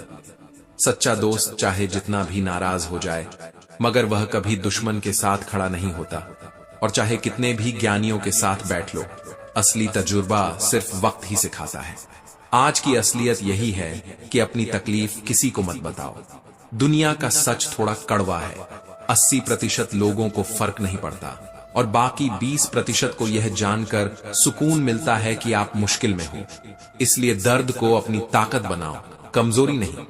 सच्चा दोस्त चाहे जितना भी नाराज हो जाए, मगर वह कभी दुश्मन के साथ खड़ा नहीं होता। और चाहे कितने भी ज्ञानियों के साथ बैठ लो, असली तजुर्बा सिर्फ वक्त ही सिखाता है। आज की असलियत यही है कि अपनी तकलीफ किसी को मत बताओ। दुनिया का सच थोड़ा कड़वा है। 80% लोगों को फर्क नहीं पड़ता और बाकी 20% को यह जानकर सुकून मिलता है कि आप मुश्किल में हो। इसलिए दर्द को अपनी ताकत बनाओ, कमजोरी नहीं।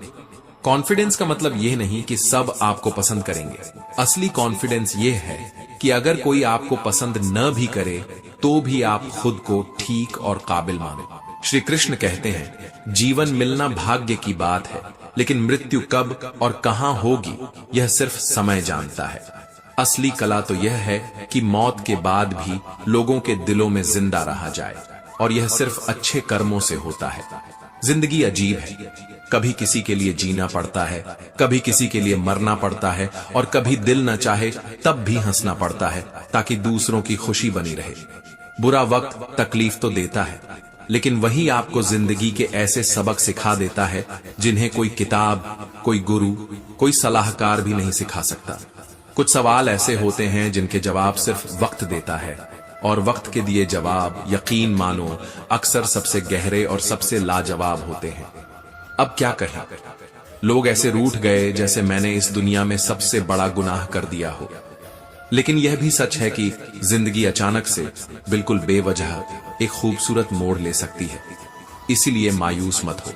कॉन्फिडेंस का मतलब यह नहीं कि सब आपको पसंद करेंगे। असली कॉन्फिडेंस यह है कि अगर कोई आपको पसंद न भी करे तो भी आप खुद को ठीक और काबिल मानो। श्री कृष्ण कहते हैं, जीवन मिलना भाग्य की बात है, लेकिन मृत्यु कब और कहां होगी यह सिर्फ समय जानता है। असली कला तो यह है कि मौत के बाद भी लोगों के दिलों में जिंदा रहा जाए, और यह सिर्फ अच्छे कर्मों से होता है। जिंदगी अजीब है, कभी किसी के लिए जीना पड़ता है, कभी किसी के लिए मरना पड़ता है, और कभी दिल न चाहे तब भी हंसना पड़ता है ताकि दूसरों की खुशी बनी रहे। बुरा वक्त तकलीफ तो देता है, लेकिन वही आपको जिंदगी के ऐसे सबक सिखा देता है जिन्हें कोई किताब, कोई गुरु, कोई सलाहकार भी नहीं सिखा सकता। कुछ सवाल ऐसे होते हैं जिनके जवाब सिर्फ वक्त देता है, और वक्त के दिए जवाब, यकीन मानो, अक्सर सबसे गहरे और सबसे लाजवाब होते हैं। अब क्या कहें, लोग ऐसे रूठ गए जैसे मैंने इस दुनिया में सबसे बड़ा गुनाह कर दिया हो। लेकिन यह भी सच है कि जिंदगी अचानक से, बिल्कुल बेवजह, एक खूबसूरत मोड़ ले सकती है। इसीलिए मायूस मत हो।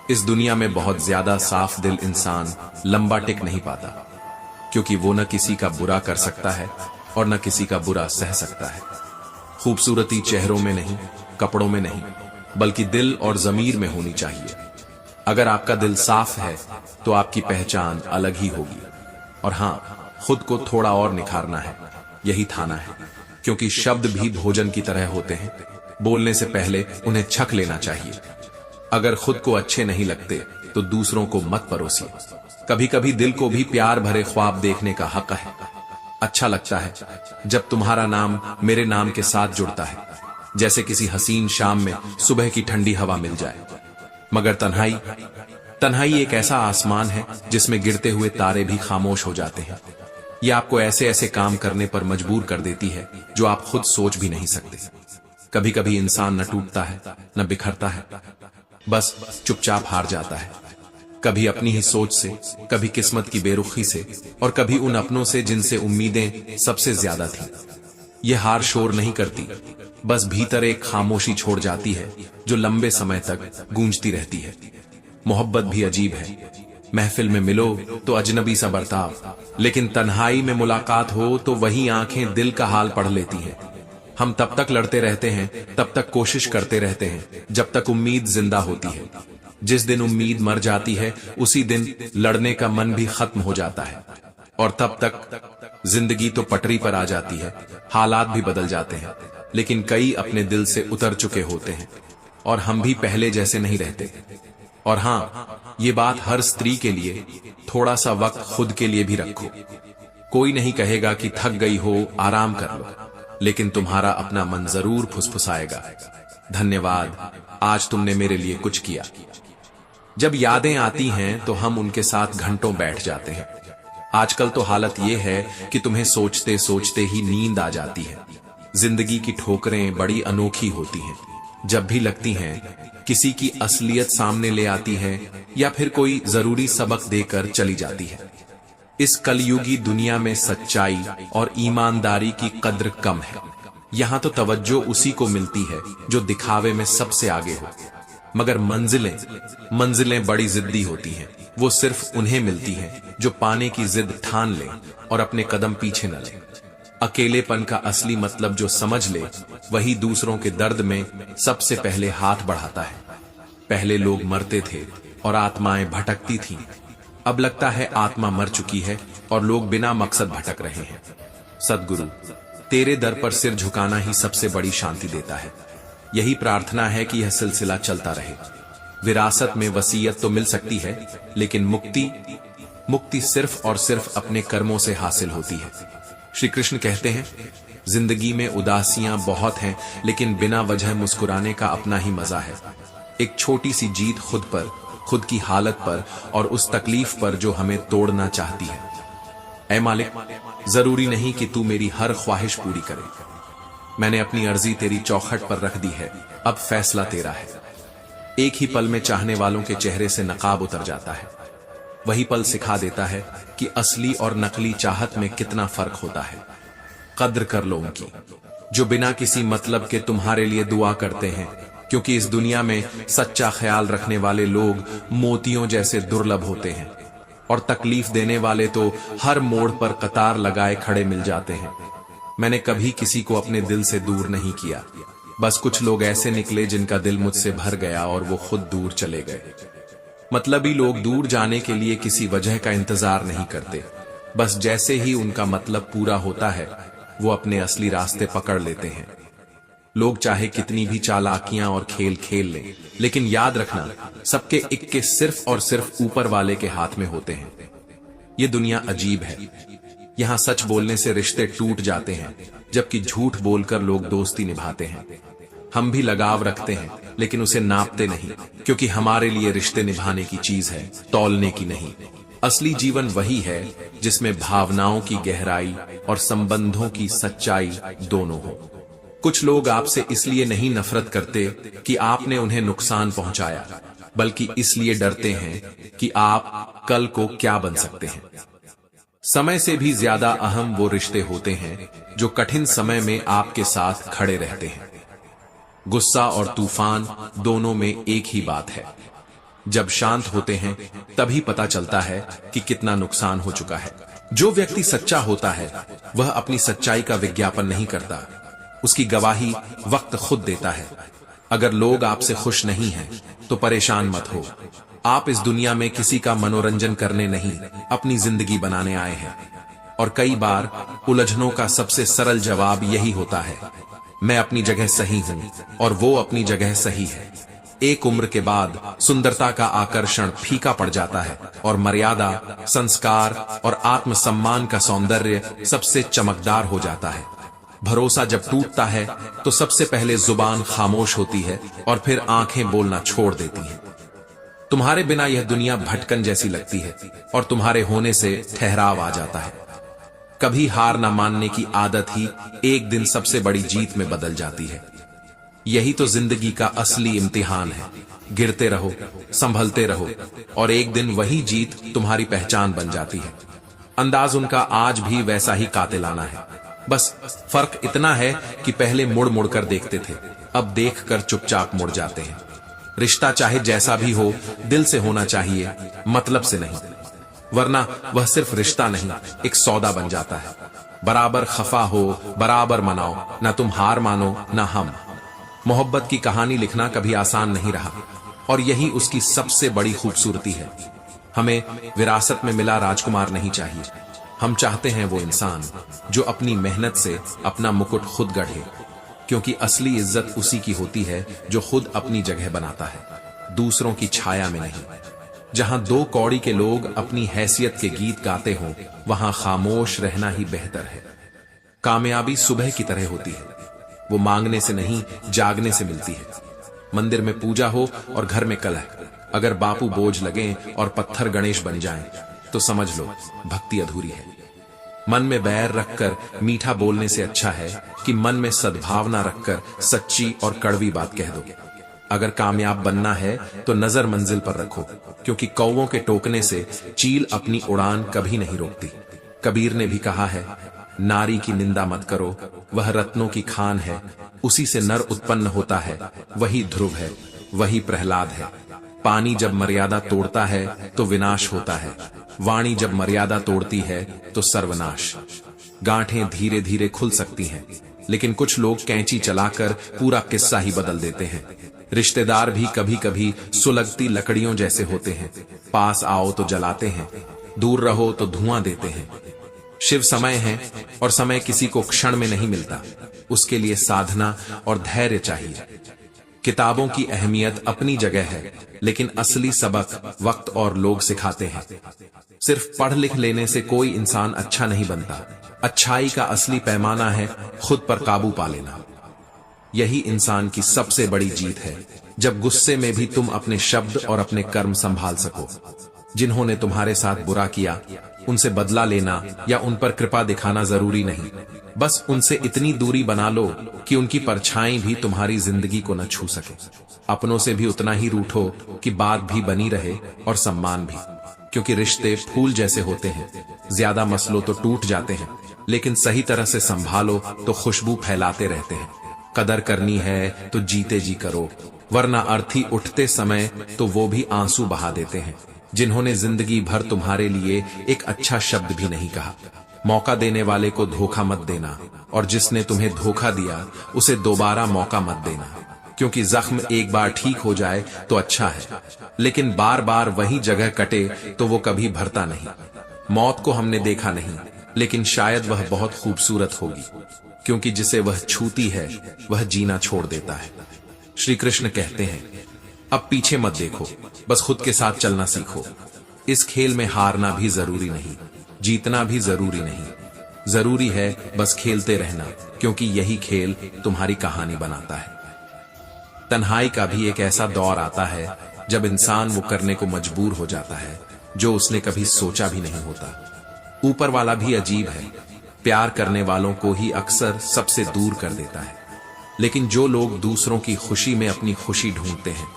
इस दुनिया में बहुत ज्यादा साफ दिल इंसान लंबा टिक नहीं पाता, क्योंकि वो न किसी का बुरा कर सकता है और न किसी का बुरा सह सकता है। खूबसूरती चेहरों में नहीं, कपड़ों में नहीं, बल्कि दिल और जमीर में होनी चाहिए। अगर आपका दिल साफ है तो आपकी पहचान अलग ही होगी। और हां, खुद को थोड़ा और निखारना है, यही थाना है, क्योंकि शब्द भी भोजन की तरह होते हैं। बोलने से पहले उन्हें छक लेना चाहिए। अगर खुद को अच्छे नहीं लगते तो दूसरों को मत परोसिए। कभी कभी दिल को भी प्यार भरे ख्वाब देखने का हक है। अच्छा लगता है जब तुम्हारा नाम मेरे नाम के साथ जुड़ता है, जैसे किसी हसीन शाम में सुबह की ठंडी हवा मिल जाए। मगर तन्हाई एक ऐसा आसमान है जिसमें गिरते हुए तारे भी खामोश हो जाते हैं। यह आपको ऐसे ऐसे काम करने पर मजबूर कर देती है जो आप खुद सोच भी नहीं सकते। कभी कभी इंसान न टूटता है न बिखरता है, बस चुपचाप हार जाता है। कभी अपनी ही सोच से, कभी किस्मत की बेरुखी से, और कभी उन अपनों से जिनसे उम्मीदें सबसे ज्यादा थी। यह हार शोर नहीं करती, बस भीतर एक खामोशी छोड़ जाती है जो लंबे समय तक गूंजती रहती है। मोहब्बत भी अजीब है। महफिल में मिलो तो अजनबी सा बर्ताव, लेकिन तन्हाई में मुलाकात हो तो वही आंखें दिल का हाल पढ़ लेती हैं। हम तब तक लड़ते रहते हैं, तब तक कोशिश करते रहते हैं, जब तक उम्मीद जिंदा होती है। जिस दिन उम्मीद मर जाती है उसी दिन लड़ने का मन भी खत्म हो जाता है, और तब तक जिंदगी तो पटरी पर आ जाती है, हालात भी बदल जाते हैं, लेकिन कई अपने दिल से उतर चुके होते हैं और हम भी पहले जैसे नहीं रहते। और हाँ, ये बात हर स्त्री के लिए, थोड़ा सा वक्त खुद के लिए भी रखो। कोई नहीं कहेगा कि थक गई हो, आराम कर लो, लेकिन तुम्हारा अपना मन जरूर फुसफुसाएगा, धन्यवाद, आज तुमने मेरे लिए कुछ किया। जब यादें आती हैं तो हम उनके साथ घंटों बैठ जाते हैं। आजकल तो हालत यह है कि तुम्हें सोचते सोचते ही नींद आ जाती है। जिंदगी की ठोकरें बड़ी अनोखी होती हैं। जब भी लगती हैं, किसी की असलियत सामने ले आती है या फिर कोई जरूरी सबक देकर चली जाती है। इस कलयुगी दुनिया में सच्चाई और ईमानदारी की कद्र कम है। यहाँ तो तवज्जो उसी को मिलती है जो दिखावे में सबसे आगे हो, मगर मंजिलें बड़ी जिद्दी होती हैं। वो सिर्फ उन्हें मिलती हैं जो पाने की जिद ठान ले और अपने कदम पीछे न ले। अकेलेपन का असली मतलब जो समझ ले, वही दूसरों के दर्द में सबसे पहले हाथ बढ़ाता है। पहले लोग मरते थे और आत्माएं भटकती थीं। अब लगता है आत्मा मर चुकी है और लोग बिना मकसद भटक रहे हैं। सद्गुरु, तेरे दर पर सिर झुकाना ही सबसे बड़ी शांति देता है। यही प्रार्थना है कि यह सिलसिला चलता रहे। विरासत में वसीयत तो मिल सकती है, लेकिन मुक्ति सिर्फ और सिर्फ अपने कर्मों से हासिल होती है। श्री कृष्ण कहते हैं, जिंदगी में उदासियां बहुत हैं, लेकिन बिना वजह मुस्कुराने का अपना ही मजा है। एक छोटी सी जीत खुद पर, खुद की हालत पर और उस तकलीफ पर जो हमें तोड़ना चाहती है। ऐ मालिक, जरूरी नहीं कि तू मेरी हर ख्वाहिश पूरी करे। मैंने अपनी अर्जी तेरी चौखट पर रख दी है, अब फैसला तेरा है। एक ही पल में चाहने वालों के चेहरे से नकाब उतर जाता है। वही पल सिखा देता है कि असली और नकली चाहत में कितना फर्क होता है। कद्र कर लो उनकी जो बिना किसी मतलब के तुम्हारे लिए दुआ करते हैं, क्योंकि इस दुनिया में सच्चा ख्याल रखने वाले लोग मोतियों जैसे दुर्लभ होते हैं, और तकलीफ देने वाले तो हर मोड़ पर कतार लगाए खड़े मिल जाते हैं। मैंने कभी किसी को अपने दिल से दूर नहीं किया, बस कुछ लोग ऐसे निकले जिनका दिल मुझसे भर गया और वो खुद दूर चले गए। मतलबी लोग दूर जाने के लिए किसी वजह का इंतजार नहीं करते, बस जैसे ही उनका मतलब पूरा होता है वो अपने असली रास्ते पकड़ लेते हैं। लोग चाहे कितनी भी चालाकियां और खेल खेल लें, लेकिन याद रखना, सबके इक्के सिर्फ और सिर्फ ऊपर वाले के हाथ में होते हैं। ये दुनिया अजीब है। यहाँ सच बोलने से रिश्ते टूट जाते हैं, जबकि झूठ बोलकर लोग दोस्ती निभाते हैं। हम भी लगाव रखते हैं, लेकिन उसे नापते नहीं, क्योंकि हमारे लिए रिश्ते निभाने की चीज है, तौलने की नहीं। असली जीवन वही है जिसमें भावनाओं की गहराई और संबंधों की सच्चाई दोनों हो। कुछ लोग आपसे इसलिए नहीं नफरत करते कि आपने उन्हें नुकसान पहुंचाया, बल्कि इसलिए डरते हैं कि आप कल को क्या बन सकते हैं। समय से भी ज्यादा अहम वो रिश्ते होते हैं जो कठिन समय में आपके साथ खड़े रहते हैं। गुस्सा और तूफान दोनों में एक ही बात है। जब शांत होते हैं तभी पता चलता है कि कितना नुकसान हो चुका है। जो व्यक्ति सच्चा होता है वह अपनी सच्चाई का विज्ञापन नहीं करता, उसकी गवाही वक्त खुद देता है। अगर लोग आपसे खुश नहीं हैं तो परेशान मत हो। आप इस दुनिया में किसी का मनोरंजन करने नहीं, अपनी जिंदगी बनाने आए हैं। और कई बार उलझनों का सबसे सरल जवाब यही होता है, मैं अपनी जगह सही हूं और वो अपनी जगह सही है। एक उम्र के बाद सुंदरता का आकर्षण फीका पड़ जाता है और मर्यादा, संस्कार और आत्मसम्मान का सौंदर्य सबसे चमकदार हो जाता है। भरोसा जब टूटता है तो सबसे पहले जुबान खामोश होती है और फिर आंखें बोलना छोड़ देती हैं। तुम्हारे बिना यह दुनिया भटकन जैसी लगती है और तुम्हारे होने से ठहराव आ जाता है। कभी हार ना मानने की आदत ही एक दिन सबसे बड़ी जीत में बदल जाती है। यही तो जिंदगी का असली इम्तिहान है। गिरते रहो, संभलते रहो और एक दिन वही जीत तुम्हारी पहचान बन जाती है। अंदाज उनका आज भी वैसा ही कातिलाना है, बस फर्क इतना है कि पहले मुड़ मुड़ कर देखते थे, अब देखकर चुपचाप मुड़ जाते हैं। रिश्ता चाहे जैसा भी हो, दिल से होना चाहिए, मतलब से नहीं, वरना वह सिर्फ रिश्ता नहीं, एक सौदा बन जाता है। बराबर खफा हो, बराबर मनाओ, ना तुम हार मानो ना हम। मोहब्बत की कहानी लिखना कभी आसान नहीं रहा, और यही उसकी सबसे बड़ी खूबसूरती है। हमें विरासत में मिला राजकुमार नहीं चाहिए, हम चाहते हैं वो इंसान जो अपनी मेहनत से अपना मुकुट खुद गढ़े, क्योंकि असली इज्जत उसी की होती है जो खुद अपनी जगह बनाता है, दूसरों की छाया में नहीं। जहां दो कौड़ी के लोग अपनी हैसियत के गीत गाते हों, वहां खामोश रहना ही बेहतर है। कामयाबी सुबह की तरह होती है, वो मांगने से नहीं, जागने से मिलती है। मंदिर में पूजा हो और घर में कलह, अगर बापू बोझ लगें और पत्थर गणेश बन जाएं, तो समझ लो भक्ति अधूरी है। मन में बैर रखकर मीठा बोलने से अच्छा है कि मन में सद्भावना रखकर सच्ची और कड़वी बात कह दो। अगर कामयाब बनना है तो नजर मंजिल पर रखो, क्योंकि कौवों के टोकने से चील अपनी उड़ान कभी नहीं रोकती। कबीर ने भी कहा है, नारी की निंदा मत करो, वह रत्नों की खान है, उसी से नर उत्पन्न होता है, वही ध्रुव है, वही प्रहलाद है। पानी जब मर्यादा तोड़ता है तो विनाश होता है, वाणी जब मर्यादा तोड़ती है तो सर्वनाश। गांठें धीरे धीरे खुल सकती हैं, लेकिन कुछ लोग कैंची चलाकर पूरा किस्सा ही बदल देते हैं। रिश्तेदार भी कभी कभी सुलगती लकड़ियों जैसे होते हैं, पास आओ तो जलाते हैं, दूर रहो तो धुआं देते हैं। शिव समय है, और समय किसी को क्षण में नहीं मिलता, उसके लिए साधना और धैर्य चाहिए। किताबों की अहमियत अपनी जगह है, लेकिन असली सबक वक्त और लोग सिखाते हैं। सिर्फ पढ़ लिख लेने से कोई इंसान अच्छा नहीं बनता। अच्छाई का असली पैमाना है खुद पर काबू पा लेना। यही इंसान की सबसे बड़ी जीत है, जब गुस्से में भी तुम अपने शब्द और अपने कर्म संभाल सको। जिन्होंने तुम्हारे साथ बुरा किया, उनसे बदला लेना या उन पर कृपा दिखाना जरूरी नहीं, बस उनसे इतनी दूरी बना लो कि उनकी परछाई भी तुम्हारी जिंदगी को न छू सके। अपनों से भी उतना ही रूठो कि बात भी बनी रहे और सम्मान भी, क्योंकि रिश्ते फूल जैसे होते हैं, ज्यादा मसलो तो टूट जाते हैं, लेकिन सही तरह से संभालो तो खुशबू फैलाते रहते हैं। कदर करनी है तो जीते जी करो, वरना अर्थी उठते समय तो वो भी आंसू बहा देते हैं, जिन्होंने जिंदगी भर तुम्हारे लिए एक अच्छा शब्द भी नहीं कहा। मौका देने वाले को धोखा मत देना, और जिसने तुम्हें धोखा दिया उसे दोबारा मौका मत देना, क्योंकि जख्म एक बार ठीक हो जाए तो अच्छा है, लेकिन बार बार वही जगह कटे तो वो कभी भरता नहीं। मौत को हमने देखा नहीं, लेकिन शायद वह बहुत खूबसूरत होगी, क्योंकि जिसे वह छूती है वह जीना छोड़ देता है। श्री कृष्ण कहते हैं, अब पीछे मत देखो, बस खुद के साथ चलना सीखो। इस खेल में हारना भी जरूरी नहीं, जीतना भी जरूरी नहीं, जरूरी है बस खेलते रहना, क्योंकि यही खेल तुम्हारी कहानी बनाता है। तन्हाई का भी एक ऐसा दौर आता है जब इंसान वो करने को मजबूर हो जाता है जो उसने कभी सोचा भी नहीं होता। ऊपर वाला भी अजीब है, प्यार करने वालों को ही अक्सर सबसे दूर कर देता है, लेकिन जो लोग दूसरों की खुशी में अपनी खुशी ढूंढते हैं,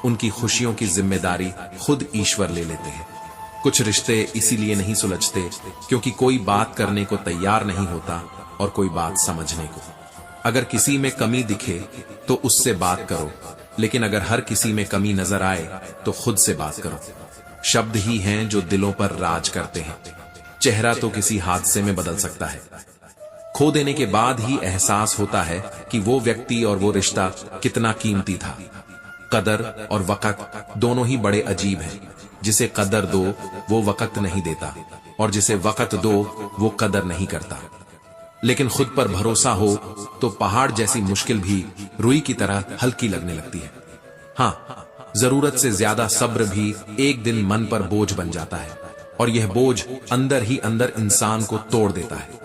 उनकी खुशियों की जिम्मेदारी खुद ईश्वर ले लेते हैं। कुछ रिश्ते इसीलिए नहीं सुलझते क्योंकि कोई बात करने को तैयार नहीं होता और कोई बात समझने को। अगर किसी में कमी दिखे तो उससे बात करो, लेकिन अगर हर किसी में कमी नजर आए तो खुद से बात करो। शब्द ही हैं जो दिलों पर राज करते हैं। चेहरा तो किसी हादसे में बदल सकता है। खो देने के बाद ही एहसास होता है कि वो व्यक्ति और वो रिश्ता कितना कीमती था। कदर और वक़्त दोनों ही बड़े अजीब हैं। जिसे कदर दो वो वक़्त नहीं देता, और जिसे वक़्त दो वो कदर नहीं करता। लेकिन खुद पर भरोसा हो तो पहाड़ जैसी मुश्किल भी रुई की तरह हल्की लगने लगती है। हाँ, जरूरत से ज्यादा सब्र भी एक दिन मन पर बोझ बन जाता है, और यह बोझ अंदर ही अंदर इंसान को तोड़ देता है।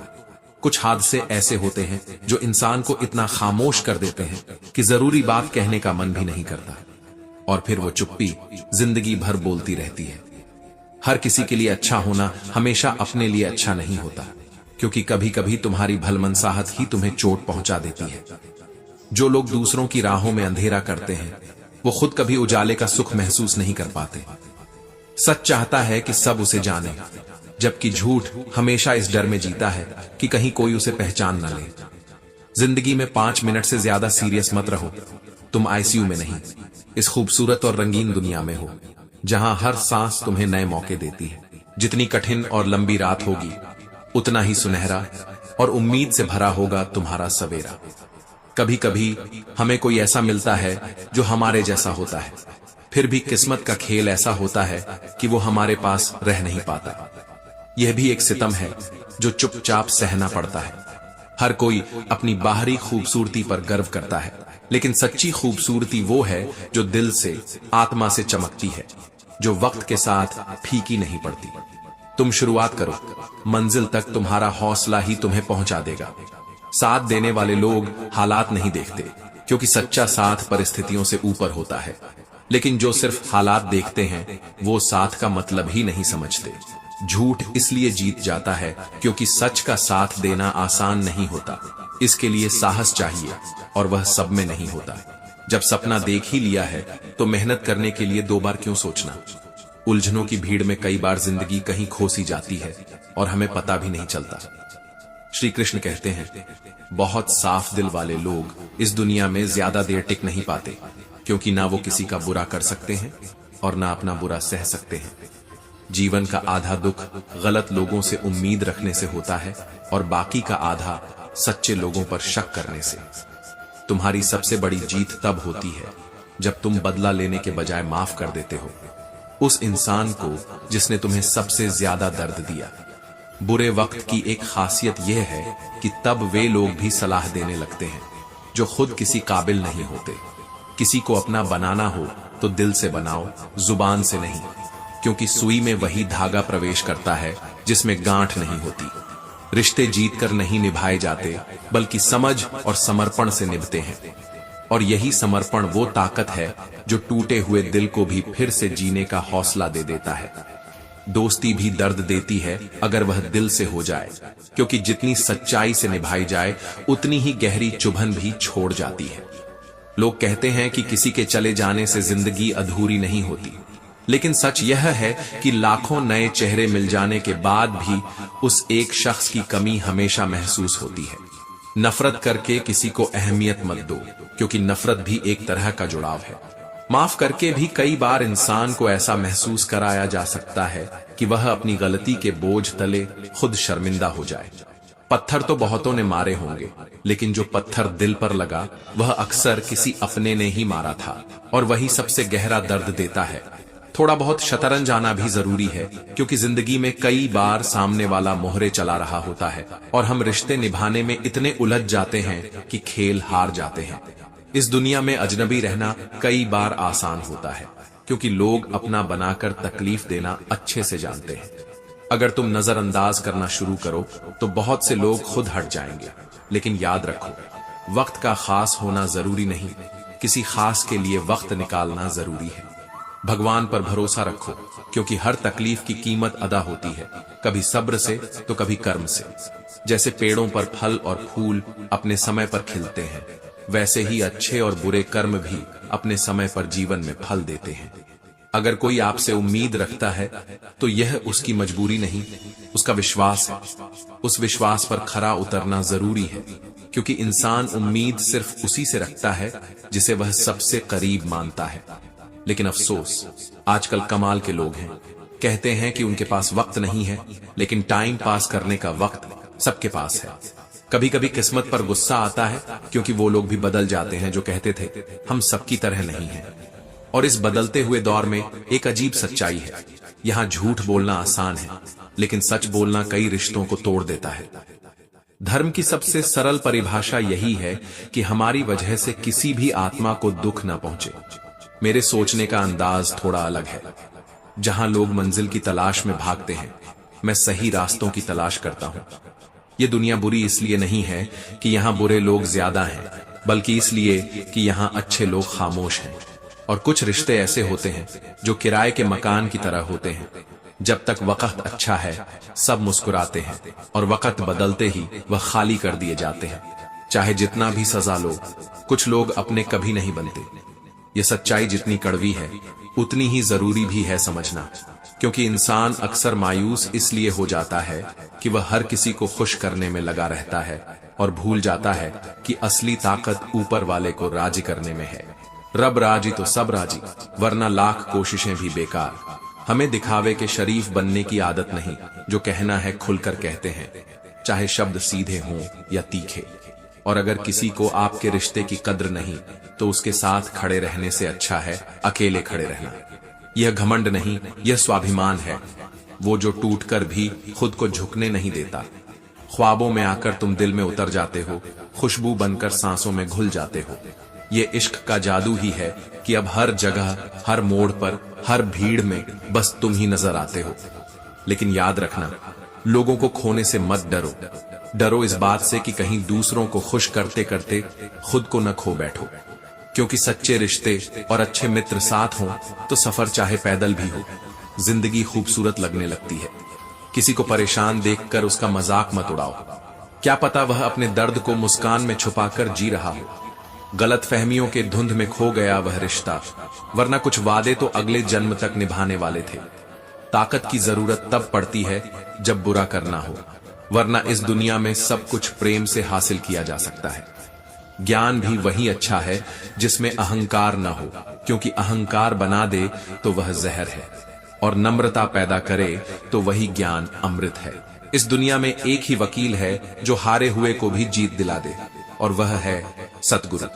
कुछ हादसे ऐसे होते हैं जो इंसान को इतना खामोश कर देते हैं कि जरूरी बात कहने का मन भी नहीं करता, और फिर वो चुप्पी जिंदगी भर बोलती रहती है। हर किसी के लिए अच्छा होना हमेशा अपने लिए अच्छा नहीं होता, क्योंकि कभी कभी तुम्हारी भलमनसाहत ही तुम्हें चोट पहुंचा देती है। जो लोग दूसरों की राहों में अंधेरा करते हैं वो खुद कभी उजाले का सुख महसूस नहीं कर पाते। सच चाहता है कि सब उसे जाने, जबकि झूठ हमेशा इस डर में जीता है कि कहीं कोई उसे पहचान न ले। जिंदगी में 5 मिनट से ज्यादा सीरियस मत रहो। तुम आईसीयू में नहीं, इस खूबसूरत और रंगीन दुनिया में हो, जहां हर सांस तुम्हें नए मौके देती है। जितनी कठिन और लंबी रात होगी, उतना ही सुनहरा और उम्मीद से भरा होगा तुम्हारा सवेरा। कभी कभी हमें कोई ऐसा मिलता है जो हमारे जैसा होता है, फिर भी किस्मत का खेल ऐसा होता है कि वो हमारे पास रह नहीं पाता। यह भी एक सितम है जो चुपचाप सहना पड़ता है। हर कोई अपनी बाहरी खूबसूरती पर गर्व करता है, लेकिन सच्ची खूबसूरती वो है जो दिल से, आत्मा से चमकती है, जो वक्त के साथ फीकी नहीं पड़ती। तुम शुरुआत करो, मंजिल तक तुम्हारा हौसला ही तुम्हें पहुंचा देगा। साथ देने वाले लोग हालात नहीं देखते, क्योंकि सच्चा साथ परिस्थितियों से ऊपर होता है। लेकिन जो सिर्फ हालात देखते हैं, वो साथ का मतलब ही नहीं समझते। झूठ इसलिए जीत जाता है क्योंकि सच का साथ देना आसान नहीं होता। इसके लिए साहस चाहिए, और वह सब में नहीं होता। जब सपना देख ही लिया है तो मेहनत करने के लिए दो बार क्यों सोचना। उलझनों की भीड़ में कई बार जिंदगी कहीं खो सी जाती है और हमें पता भी नहीं चलता। श्री कृष्ण कहते हैं, बहुत साफ दिल वाले लोग इस दुनिया में ज्यादा देर टिक नहीं पाते, क्योंकि ना वो किसी का बुरा कर सकते हैं और ना अपना बुरा सह सकते हैं। जीवन का आधा दुख गलत लोगों से उम्मीद रखने से होता है, और बाकी का आधा सच्चे लोगों पर शक करने से। तुम्हारी सबसे बड़ी जीत तब होती है जब तुम बदला लेने के बजाय माफ कर देते हो उस इंसान को जिसने तुम्हें सबसे ज्यादा दर्द दिया। बुरे वक्त की एक खासियत यह है कि तब वे लोग भी सलाह देने लगते हैं जो खुद किसी काबिल नहीं होते। किसी को अपना बनाना हो तो दिल से बनाओ, जुबान से नहीं, क्योंकि सुई में वही धागा प्रवेश करता है जिसमें गांठ नहीं होती। रिश्ते जीतकर नहीं निभाए जाते, बल्कि समझ और समर्पण से निभते हैं। और यही समर्पण वो ताकत है जो टूटे हुए दिल को भी फिर से जीने का हौसला दे देता है। दोस्ती भी दर्द देती है अगर वह दिल से हो जाए, क्योंकि जितनी सच्चाई से निभाई जाए उतनी ही गहरी चुभन भी छोड़ जाती है। लोग कहते हैं कि किसी के चले जाने से जिंदगी अधूरी नहीं होती, लेकिन सच यह है कि लाखों नए चेहरे मिल जाने के बाद भी उस एक शख्स की कमी हमेशा महसूस होती है। नफरत करके किसी को अहमियत मत दो, क्योंकि नफरत भी एक तरह का जुड़ाव है। माफ करके भी कई बार इंसान को ऐसा महसूस कराया जा सकता है कि वह अपनी गलती के बोझ तले खुद शर्मिंदा हो जाए। पत्थर तो बहुतों ने मारे होंगे, लेकिन जो पत्थर दिल पर लगा वह अक्सर किसी अपने ने ही मारा था, और वही सबसे गहरा दर्द देता है। थोड़ा बहुत शतरंज आना भी जरूरी है, क्योंकि जिंदगी में कई बार सामने वाला मोहरे चला रहा होता है और हम रिश्ते निभाने में इतने उलझ जाते हैं कि खेल हार जाते हैं। इस दुनिया में अजनबी रहना कई बार आसान होता है, क्योंकि लोग अपना बनाकर तकलीफ देना अच्छे से जानते हैं। अगर तुम नजरअंदाज करना शुरू करो तो बहुत से लोग खुद हट जाएंगे। लेकिन याद रखो, वक्त का खास होना जरूरी नहीं, किसी खास के लिए वक्त निकालना जरूरी है। भगवान पर भरोसा रखो, क्योंकि हर तकलीफ की कीमत अदा होती है, कभी सब्र से तो कभी कर्म से। जैसे पेड़ों पर फल और फूल अपने समय पर खिलते हैं, वैसे ही अच्छे और बुरे कर्म भी अपने समय पर जीवन में फल देते हैं। अगर कोई आपसे उम्मीद रखता है तो यह उसकी मजबूरी नहीं, उसका विश्वास है। उस विश्वास पर खरा उतरना जरूरी है, क्योंकि इंसान उम्मीद सिर्फ उसी से रखता है जिसे वह सबसे करीब मानता है। लेकिन अफसोस, आजकल कमाल के लोग हैं, कहते हैं कि उनके पास वक्त नहीं है, लेकिन टाइम पास करने का वक्त सबके पास है। कभी कभी किस्मत पर गुस्सा आता है, क्योंकि वो लोग भी बदल जाते हैं जो कहते थे हम सबकी तरह नहीं हैं। और इस बदलते हुए दौर में एक अजीब सच्चाई है, यहाँ झूठ बोलना आसान है, लेकिन सच बोलना कई रिश्तों को तोड़ देता है। धर्म की सबसे सरल परिभाषा यही है कि हमारी वजह से किसी भी आत्मा को दुख न पहुंचे। मेरे सोचने का अंदाज थोड़ा अलग है। जहां लोग मंजिल की तलाश में भागते हैं, मैं सही रास्तों की तलाश करता हूं। ये दुनिया बुरी इसलिए नहीं है कि यहाँ बुरे लोग ज्यादा हैं, बल्कि इसलिए कि यहाँ अच्छे लोग खामोश हैं। और कुछ रिश्ते ऐसे होते हैं जो किराए के मकान की तरह होते हैं। जब तक वक्त अच्छा है सब मुस्कुराते हैं, और वक्त बदलते ही वह खाली कर दिए जाते हैं। चाहे जितना भी सजा लो, कुछ लोग अपने कभी नहीं बनते। ये सच्चाई जितनी कड़वी है उतनी ही जरूरी भी है समझना, क्योंकि इंसान अक्सर मायूस इसलिए हो जाता है कि वह हर किसी को खुश करने में लगा रहता है और भूल जाता है कि असली ताकत ऊपर वाले को राजी करने में है। रब राजी तो सब राजी, वरना लाख कोशिशें भी बेकार। हमें दिखावे के शरीफ बनने की आदत नहीं, जो कहना है खुलकर कहते हैं, चाहे शब्द सीधे हों या तीखे। और अगर किसी को आपके रिश्ते की कद्र नहीं, तो उसके साथ खड़े रहने से अच्छा है अकेले खड़े रहना। यह घमंड नहीं, यह स्वाभिमान है, वो जो टूटकर भी खुद को झुकने नहीं देता। ख्वाबों में आकर तुम दिल में उतर जाते हो, खुशबू बनकर सांसों में घुल जाते हो। ये इश्क का जादू ही है कि अब हर जगह, हर मोड़ पर, हर भीड़ में बस तुम ही नजर आते हो। लेकिन याद रखना, लोगों को खोने से मत डरो। डरो इस बात से कि कहीं दूसरों को खुश करते करते खुद को न खो बैठो। क्योंकि सच्चे रिश्ते और अच्छे मित्र साथ हों तो सफर चाहे पैदल भी हो, जिंदगी खूबसूरत लगने लगती है। किसी को परेशान देखकर उसका मजाक मत उड़ाओ। क्या पता वह अपने दर्द को मुस्कान में छुपाकर जी रहा हो। गलत फहमियों के धुंध में खो गया वह रिश्ता, वरना कुछ वादे तो अगले जन्म तक निभाने वाले थे। ताकत की जरूरत तब पड़ती है जब बुरा करना हो, वरना इस दुनिया में सब कुछ प्रेम से हासिल किया जा सकता है। ज्ञान भी वही अच्छा है जिसमें अहंकार न हो, क्योंकि अहंकार बना दे तो वह जहर है, और नम्रता पैदा करे तो वही ज्ञान अमृत है। इस दुनिया में एक ही वकील है जो हारे हुए को भी जीत दिला दे, और वह है सतगुरु।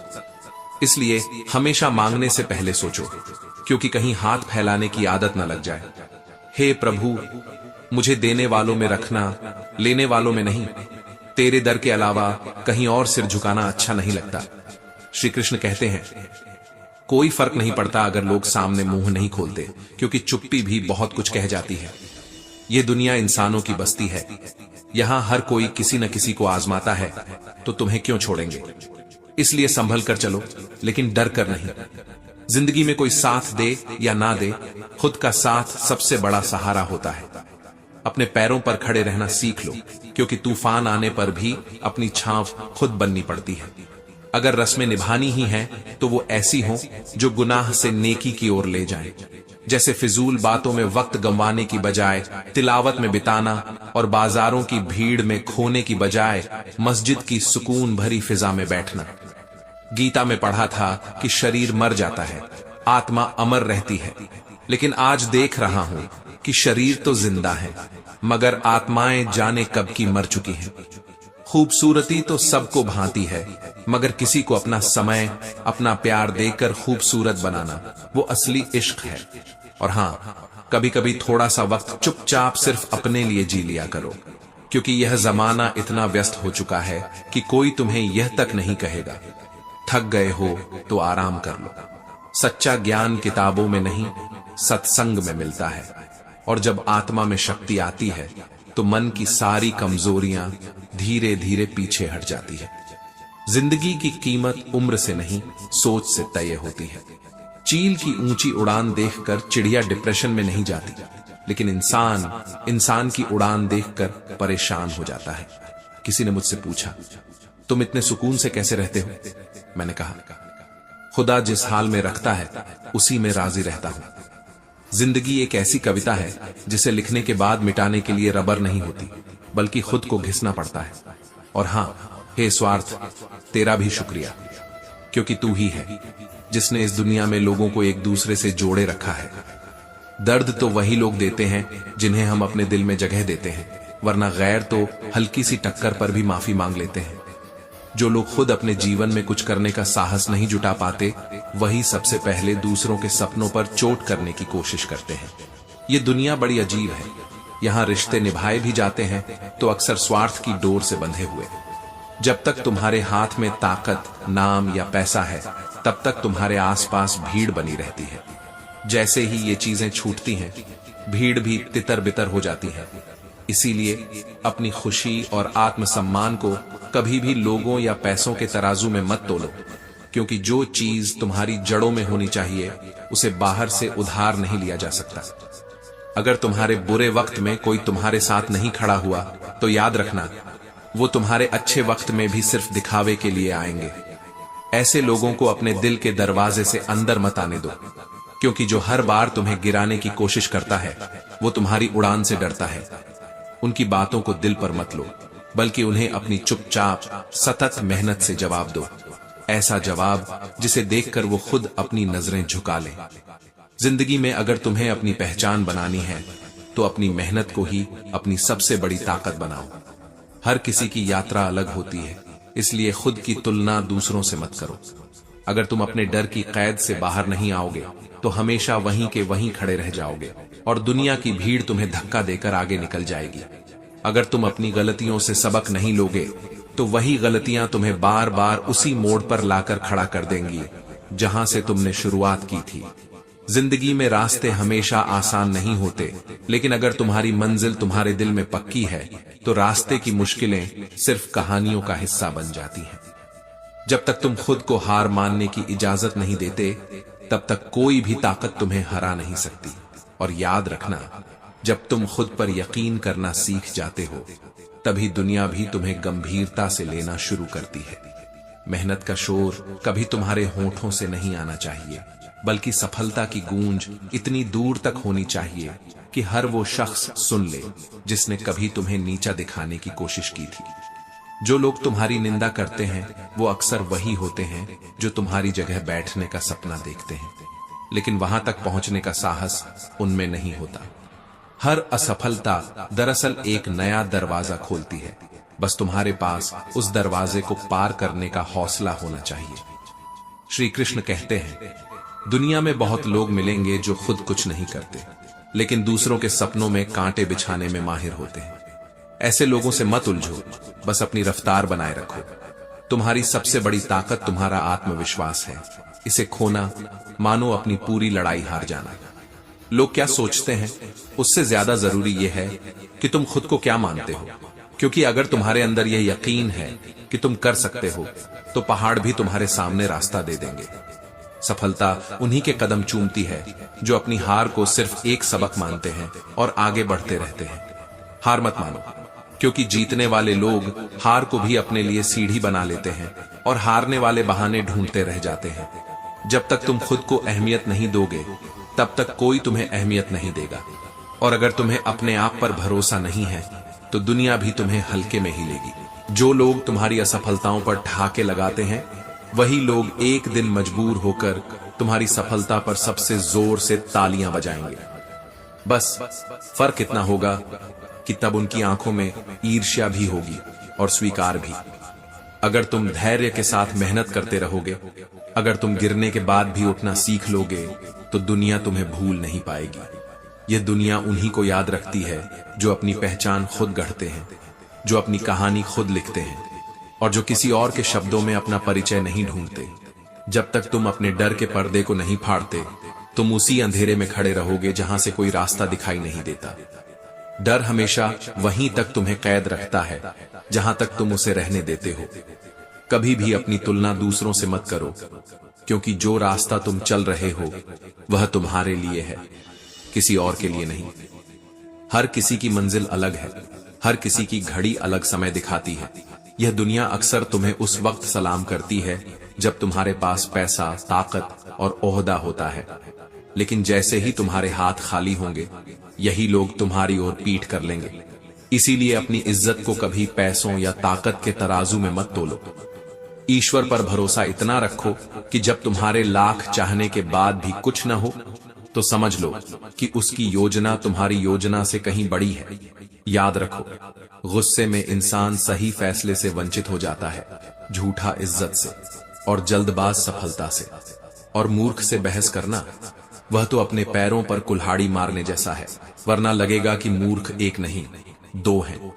इसलिए हमेशा मांगने से पहले सोचो, क्योंकि कहीं हाथ फैलाने की आदत न लग जाए। हे प्रभु, मुझे देने वालों में रखना, लेने वालों में नहीं। तेरे दर के अलावा कहीं और सिर झुकाना अच्छा नहीं लगता। श्री कृष्ण कहते हैं, कोई फर्क नहीं पड़ता अगर लोग सामने मुंह नहीं खोलते, क्योंकि चुप्पी भी बहुत कुछ कह जाती है। ये दुनिया इंसानों की बस्ती है, यहां हर कोई किसी न किसी को आजमाता है, तो तुम्हें क्यों छोड़ेंगे। इसलिए संभल कर चलो, लेकिन डर कर नहीं। जिंदगी में कोई साथ दे या ना दे, खुद का साथ सबसे बड़ा सहारा होता है। अपने पैरों पर खड़े रहना सीख लो, क्योंकि तूफान आने पर भी अपनी छांव खुद बननी पड़ती है। अगर रस्में निभानी ही हैं, तो वो ऐसी हों जो गुनाह से नेकी की ओर ले जाएं। जैसे फिजूल बातों में वक्त गंवाने की बजाय तिलावत में बिताना, और बाजारों की भीड़ में खोने की बजाय मस्जिद की सुकून भरी फिजा में बैठना। गीता में पढ़ा था कि शरीर मर जाता है, आत्मा अमर रहती है, लेकिन आज देख रहा हूं कि शरीर तो जिंदा है, मगर आत्माएं जाने कब की मर चुकी हैं। खूबसूरती तो सबको भांति है, मगर किसी को अपना समय, अपना प्यार देकर खूबसूरत बनाना, वो असली इश्क है। और हां, कभी कभी थोड़ा सा वक्त चुपचाप सिर्फ अपने लिए जी लिया करो, क्योंकि यह जमाना इतना व्यस्त हो चुका है कि कोई तुम्हें यह तक नहीं कहेगा, थक गए हो तो आराम कर लो। सच्चा ज्ञान किताबों में नहीं, सत्संग में मिलता है। और जब आत्मा में शक्ति आती है, तो मन की सारी कमजोरियां धीरे धीरे पीछे हट जाती है। जिंदगी की कीमत उम्र से नहीं, सोच से तय होती है। चील की ऊंची उड़ान देखकर चिड़िया डिप्रेशन में नहीं जाती, लेकिन इंसान की उड़ान देखकर परेशान हो जाता है। किसी ने मुझसे पूछा, तुम इतने सुकून से कैसे रहते हो? मैंने कहा, खुदा जिस हाल में रखता है उसी में राजी रहता हूं। जिंदगी एक ऐसी कविता है जिसे लिखने के बाद मिटाने के लिए रबर नहीं होती, बल्कि खुद को घिसना पड़ता है। और हां, हे स्वार्थ, तेरा भी शुक्रिया, क्योंकि तू ही है जिसने इस दुनिया में लोगों को एक दूसरे से जोड़े रखा है। दर्द तो वही लोग देते हैं जिन्हें हम अपने दिल में जगह देते हैं, वरना गैर तो हल्की सी टक्कर पर भी माफी मांग लेते हैं। जो लोग खुद अपने जीवन में कुछ करने का साहस नहीं जुटा पाते, वही सबसे पहले दूसरों के सपनों पर चोट करने की कोशिश करते हैं। ये दुनिया बड़ी अजीब है, यहाँ रिश्ते निभाए भी जाते हैं तो अक्सर स्वार्थ की डोर से बंधे हुए। जब तक तुम्हारे हाथ में ताकत, नाम या पैसा है, तब तक तुम्हारे आसपास भीड़ बनी रहती है। जैसे ही ये चीजें छूटती हैं, भीड़ भी तितर बितर हो जाती है। इसीलिए अपनी खुशी और आत्मसम्मान को कभी भी लोगों या पैसों के तराजू में मत तोलो, क्योंकि जो चीज तुम्हारी जड़ों में होनी चाहिए, उसे बाहर से उधार नहीं लिया जा सकता। अगर तुम्हारे बुरे वक्त में कोई तुम्हारे साथ नहीं खड़ा हुआ, तो याद रखना, वो तुम्हारे अच्छे वक्त में भी सिर्फ दिखावे के लिए आएंगे। ऐसे लोगों को अपने दिल के दरवाजे से अंदर मत आने दो, क्योंकि जो हर बार तुम्हें गिराने की कोशिश करता है, वो तुम्हारी उड़ान से डरता है। उनकी बातों को दिल पर मत लो, बल्कि उन्हें अपनी चुपचाप सतत मेहनत से जवाब दो। ऐसा जवाब जिसे देखकर वो खुद अपनी नजरें झुका ले। जिंदगी में अगर तुम्हें अपनी पहचान बनानी है तो अपनी मेहनत को ही अपनी सबसे बड़ी ताकत बनाओ। हर किसी की यात्रा अलग होती है, इसलिए खुद की तुलना दूसरों से मत करो। अगर तुम अपने डर की कैद से बाहर नहीं आओगे तो हमेशा वहीं के वहीं खड़े रह जाओगे और दुनिया की भीड़ तुम्हें धक्का देकर आगे निकल जाएगी। अगर तुम अपनी गलतियों से सबक नहीं लोगे तो वही गलतियां तुम्हें बार बार उसी मोड़ पर लाकर खड़ा कर देंगी जहां से तुमने शुरुआत की थी। जिंदगी में रास्ते हमेशा आसान नहीं होते, लेकिन अगर तुम्हारी मंजिल तुम्हारे दिल में पक्की है तो रास्ते की मुश्किलें सिर्फ कहानियों का हिस्सा बन जाती हैं। जब तक तुम खुद को हार मानने की इजाजत नहीं देते, तब तक कोई भी ताकत तुम्हें हरा नहीं सकती। और याद रखना, जब तुम खुद पर यकीन करना सीख जाते हो, तभी दुनिया भी तुम्हें गंभीरता से लेना शुरू करती है। मेहनत का शोर कभी तुम्हारे होठों से नहीं आना चाहिए, बल्कि सफलता की गूंज इतनी दूर तक होनी चाहिए कि हर वो शख्स सुन ले जिसने कभी तुम्हें नीचा दिखाने की कोशिश की थी। जो लोग तुम्हारी निंदा करते हैं वो अक्सर वही होते हैं जो तुम्हारी जगह बैठने का सपना देखते हैं, लेकिन वहां तक पहुंचने का साहस उनमें नहीं होता। हर असफलता दरअसल एक नया दरवाजा खोलती है, बस तुम्हारे पास उस दरवाजे को पार करने का हौसला होना चाहिए। श्री कृष्ण कहते हैं, दुनिया में बहुत लोग मिलेंगे जो खुद कुछ नहीं करते, लेकिन दूसरों के सपनों में कांटे बिछाने में माहिर होते हैं। ऐसे लोगों से मत उलझो, बस अपनी रफ्तार बनाए रखो। तुम्हारी सबसे बड़ी ताकत तुम्हारा आत्मविश्वास है। इसे खोना मानो अपनी पूरी लड़ाई हार जाना। लोग क्या सोचते हैं उससे ज्यादा जरूरी यह है कि तुम खुद को क्या मानते हो, क्योंकि अगर तुम्हारे अंदर यह यकीन है कि तुम कर सकते हो तो पहाड़ भी तुम्हारे सामने रास्ता दे देंगे। सफलता उन्हीं के कदम चूमती है जो अपनी हार को सिर्फ एक सबक मानते हैं और आगे बढ़ते रहते हैं। हार मत मानो, क्योंकि जीतने वाले लोग हार को भी अपने लिए सीढ़ी बना लेते हैं और हारने वाले बहाने ढूंढते रह जाते हैं। जब तक तुम खुद को अहमियत नहीं दोगे, तब तक कोई तुम्हें अहमियत नहीं देगा। और अगर तुम्हें अपने आप पर भरोसा नहीं है तो दुनिया भी तुम्हें हल्के में ही लेगी। जो लोग तुम्हारी असफलताओं पर ठहाके लगाते हैं, वही लोग एक दिन मजबूर होकर तुम्हारी सफलता पर सबसे जोर से तालियां बजाएंगे। बस फर्क इतना होगा कि तब उनकी आंखों में ईर्ष्या भी होगी और स्वीकार भी। अगर तुम धैर्य के साथ मेहनत करते रहोगे, अगर तुम गिरने के बाद भी उठना सीख लोगे, तो दुनिया तुम्हें भूल नहीं पाएगी। यह दुनिया उन्हीं को याद रखती है जो अपनी पहचान खुद गढ़ते हैं, जो अपनी कहानी खुद लिखते हैं और जो किसी और के शब्दों में अपना परिचय नहीं ढूंढते। जब तक तुम अपने डर के पर्दे को नहीं फाड़ते, तुम उसी अंधेरे में खड़े रहोगे जहां से कोई रास्ता दिखाई नहीं देता। डर हमेशा वहीं तक तुम्हें कैद रखता है जहां तक तुम उसे रहने देते हो। कभी भी अपनी तुलना दूसरों से मत करो, क्योंकि जो रास्ता तुम चल रहे हो वह तुम्हारे लिए है, किसी और के लिए नहीं। हर किसी की मंजिल अलग है, हर किसी की घड़ी अलग समय दिखाती है। यह दुनिया अक्सर तुम्हें उस वक्त सलाम करती है जब तुम्हारे पास पैसा, ताकत और ओहदा होता है, लेकिन जैसे ही तुम्हारे हाथ खाली होंगे, यही लोग तुम्हारी ओर पीठ कर लेंगे। इसीलिए अपनी इज्जत को कभी पैसों या ताकत के तराजू में मत तोलो। ईश्वर पर भरोसा इतना रखो कि जब तुम्हारे लाख चाहने के बाद भी कुछ न हो, तो समझ लो कि उसकी योजना तुम्हारी योजना से कहीं बड़ी है। याद रखो, गुस्से में इंसान सही फैसले से वंचित हो जाता है, झूठा इज्जत से और जल्दबाज सफलता से। और मूर्ख से बहस करना, वह तो अपने पैरों पर कुल्हाड़ी मारने जैसा है, वरना लगेगा कि मूर्ख एक नहीं दो हैं।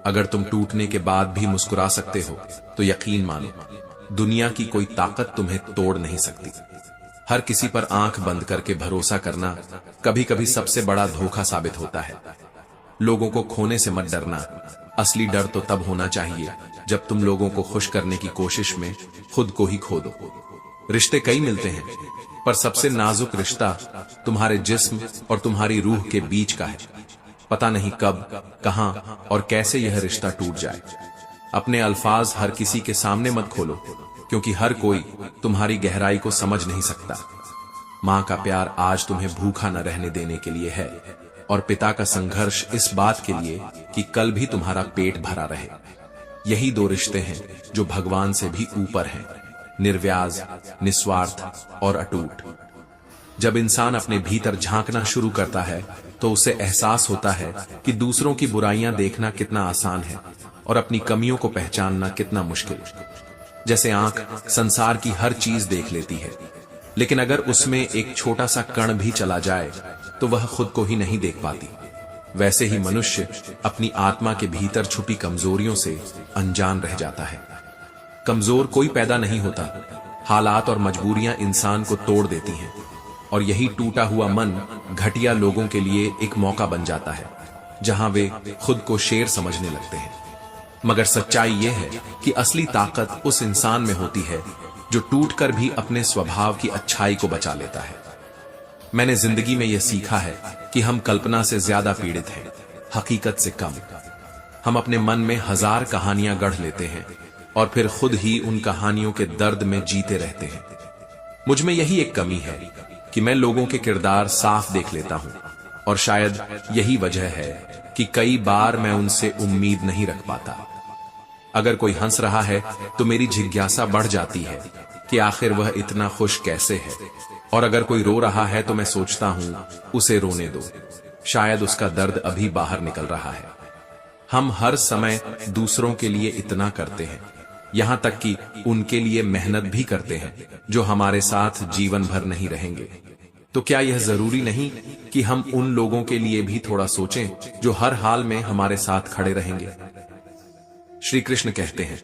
अगर तुम टूटने के बाद भी मुस्कुरा सकते हो तो यकीन मानो, दुनिया की कोई ताकत तुम्हें तोड़ नहीं सकती। हर किसी पर आंख बंद करके भरोसा करना कभी कभी सबसे बड़ा धोखा साबित होता है। लोगों को खोने से मत डरना। असली डर तो तब होना चाहिए जब तुम लोगों को खुश करने की कोशिश में खुद को ही खो दो। रिश्ते कई मिलते हैं, पर सबसे नाजुक रिश्ता तुम्हारे जिस्म और तुम्हारी रूह के बीच का है। पता नहीं कब, कहां और कैसे यह रिश्ता टूट जाए। अपने अल्फाज हर किसी के सामने मत खोलो, क्योंकि हर कोई तुम्हारी गहराई को समझ नहीं सकता। मां का प्यार आज तुम्हें भूखा न रहने देने के लिए है, और पिता का संघर्ष इस बात के लिए कि कल भी तुम्हारा पेट भरा रहे। यही दो रिश्ते हैं जो भगवान से भी ऊपर हैं। निर्व्याज, निस्वार्थ और अटूट। जब इंसान अपने भीतर झांकना शुरू करता है तो उसे एहसास होता है कि दूसरों की बुराइयां देखना कितना आसान है और अपनी कमियों को पहचानना कितना मुश्किल। जैसे आंख संसार की हर चीज देख लेती है, लेकिन अगर उसमें एक छोटा सा कण भी चला जाए तो वह खुद को ही नहीं देख पाती। वैसे ही मनुष्य अपनी आत्मा के भीतर छुपी कमजोरियों से अनजान रह जाता है। कमजोर कोई पैदा नहीं होता, हालात और मजबूरियां इंसान को तोड़ देती हैं, और यही टूटा हुआ मन घटिया लोगों के लिए एक मौका बन जाता है, जहां वे खुद को शेर समझने लगते हैं। मगर सच्चाई यह है कि असली ताकत उस इंसान में होती है जो टूटकर भी अपने स्वभाव की अच्छाई को बचा लेता है। मैंने जिंदगी में यह सीखा है कि हम कल्पना से ज्यादा पीड़ित हैं, हकीकत से कम। हम अपने मन में हजार कहानियां गढ़ लेते हैं और फिर खुद ही उन कहानियों के दर्द में जीते रहते हैं। मुझ में यही एक कमी है कि मैं लोगों के किरदार साफ देख लेता हूं, और शायद यही वजह है कि कई बार मैं उनसे उम्मीद नहीं रख पाता। अगर कोई हंस रहा है तो मेरी जिज्ञासा बढ़ जाती है कि आखिर वह इतना खुश कैसे है, और अगर कोई रो रहा है तो मैं सोचता हूं उसे रोने दो, शायद उसका दर्द अभी बाहर निकल रहा है। हम हर समय दूसरों के लिए इतना करते हैं, यहां तक कि उनके लिए मेहनत भी करते हैं जो हमारे साथ जीवन भर नहीं रहेंगे। तो क्या यह जरूरी नहीं कि हम उन लोगों के लिए भी थोड़ा सोचें जो हर हाल में हमारे साथ खड़े रहेंगे? श्री कृष्ण कहते हैं,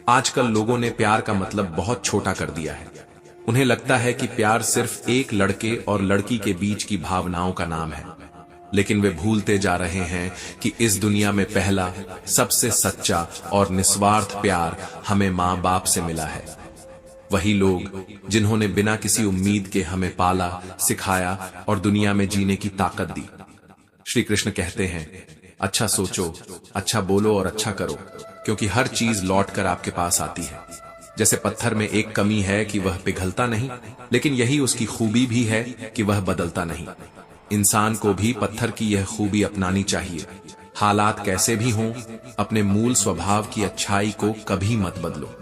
आजकल लोगों ने प्यार का मतलब बहुत छोटा कर दिया है। उन्हें लगता है कि प्यार सिर्फ एक लड़के और लड़की के बीच की भावनाओं का नाम है, लेकिन वे भूलते जा रहे हैं कि इस दुनिया में पहला, सबसे सच्चा और निस्वार्थ प्यार हमें माँ बाप से मिला है। वही लोग जिन्होंने बिना किसी उम्मीद के हमें पाला, सिखाया और दुनिया में जीने की ताकत दी। श्री कृष्ण कहते हैं, अच्छा सोचो, अच्छा बोलो और अच्छा करो, क्योंकि हर चीज लौट कर आपके पास आती है। जैसे पत्थर में एक कमी है कि वह पिघलता नहीं, लेकिन यही उसकी खूबी भी है कि वह बदलता नहीं। इंसान को भी पत्थर की यह खूबी अपनानी चाहिए। हालात कैसे भी हों, अपने मूल स्वभाव की अच्छाई को कभी मत बदलो।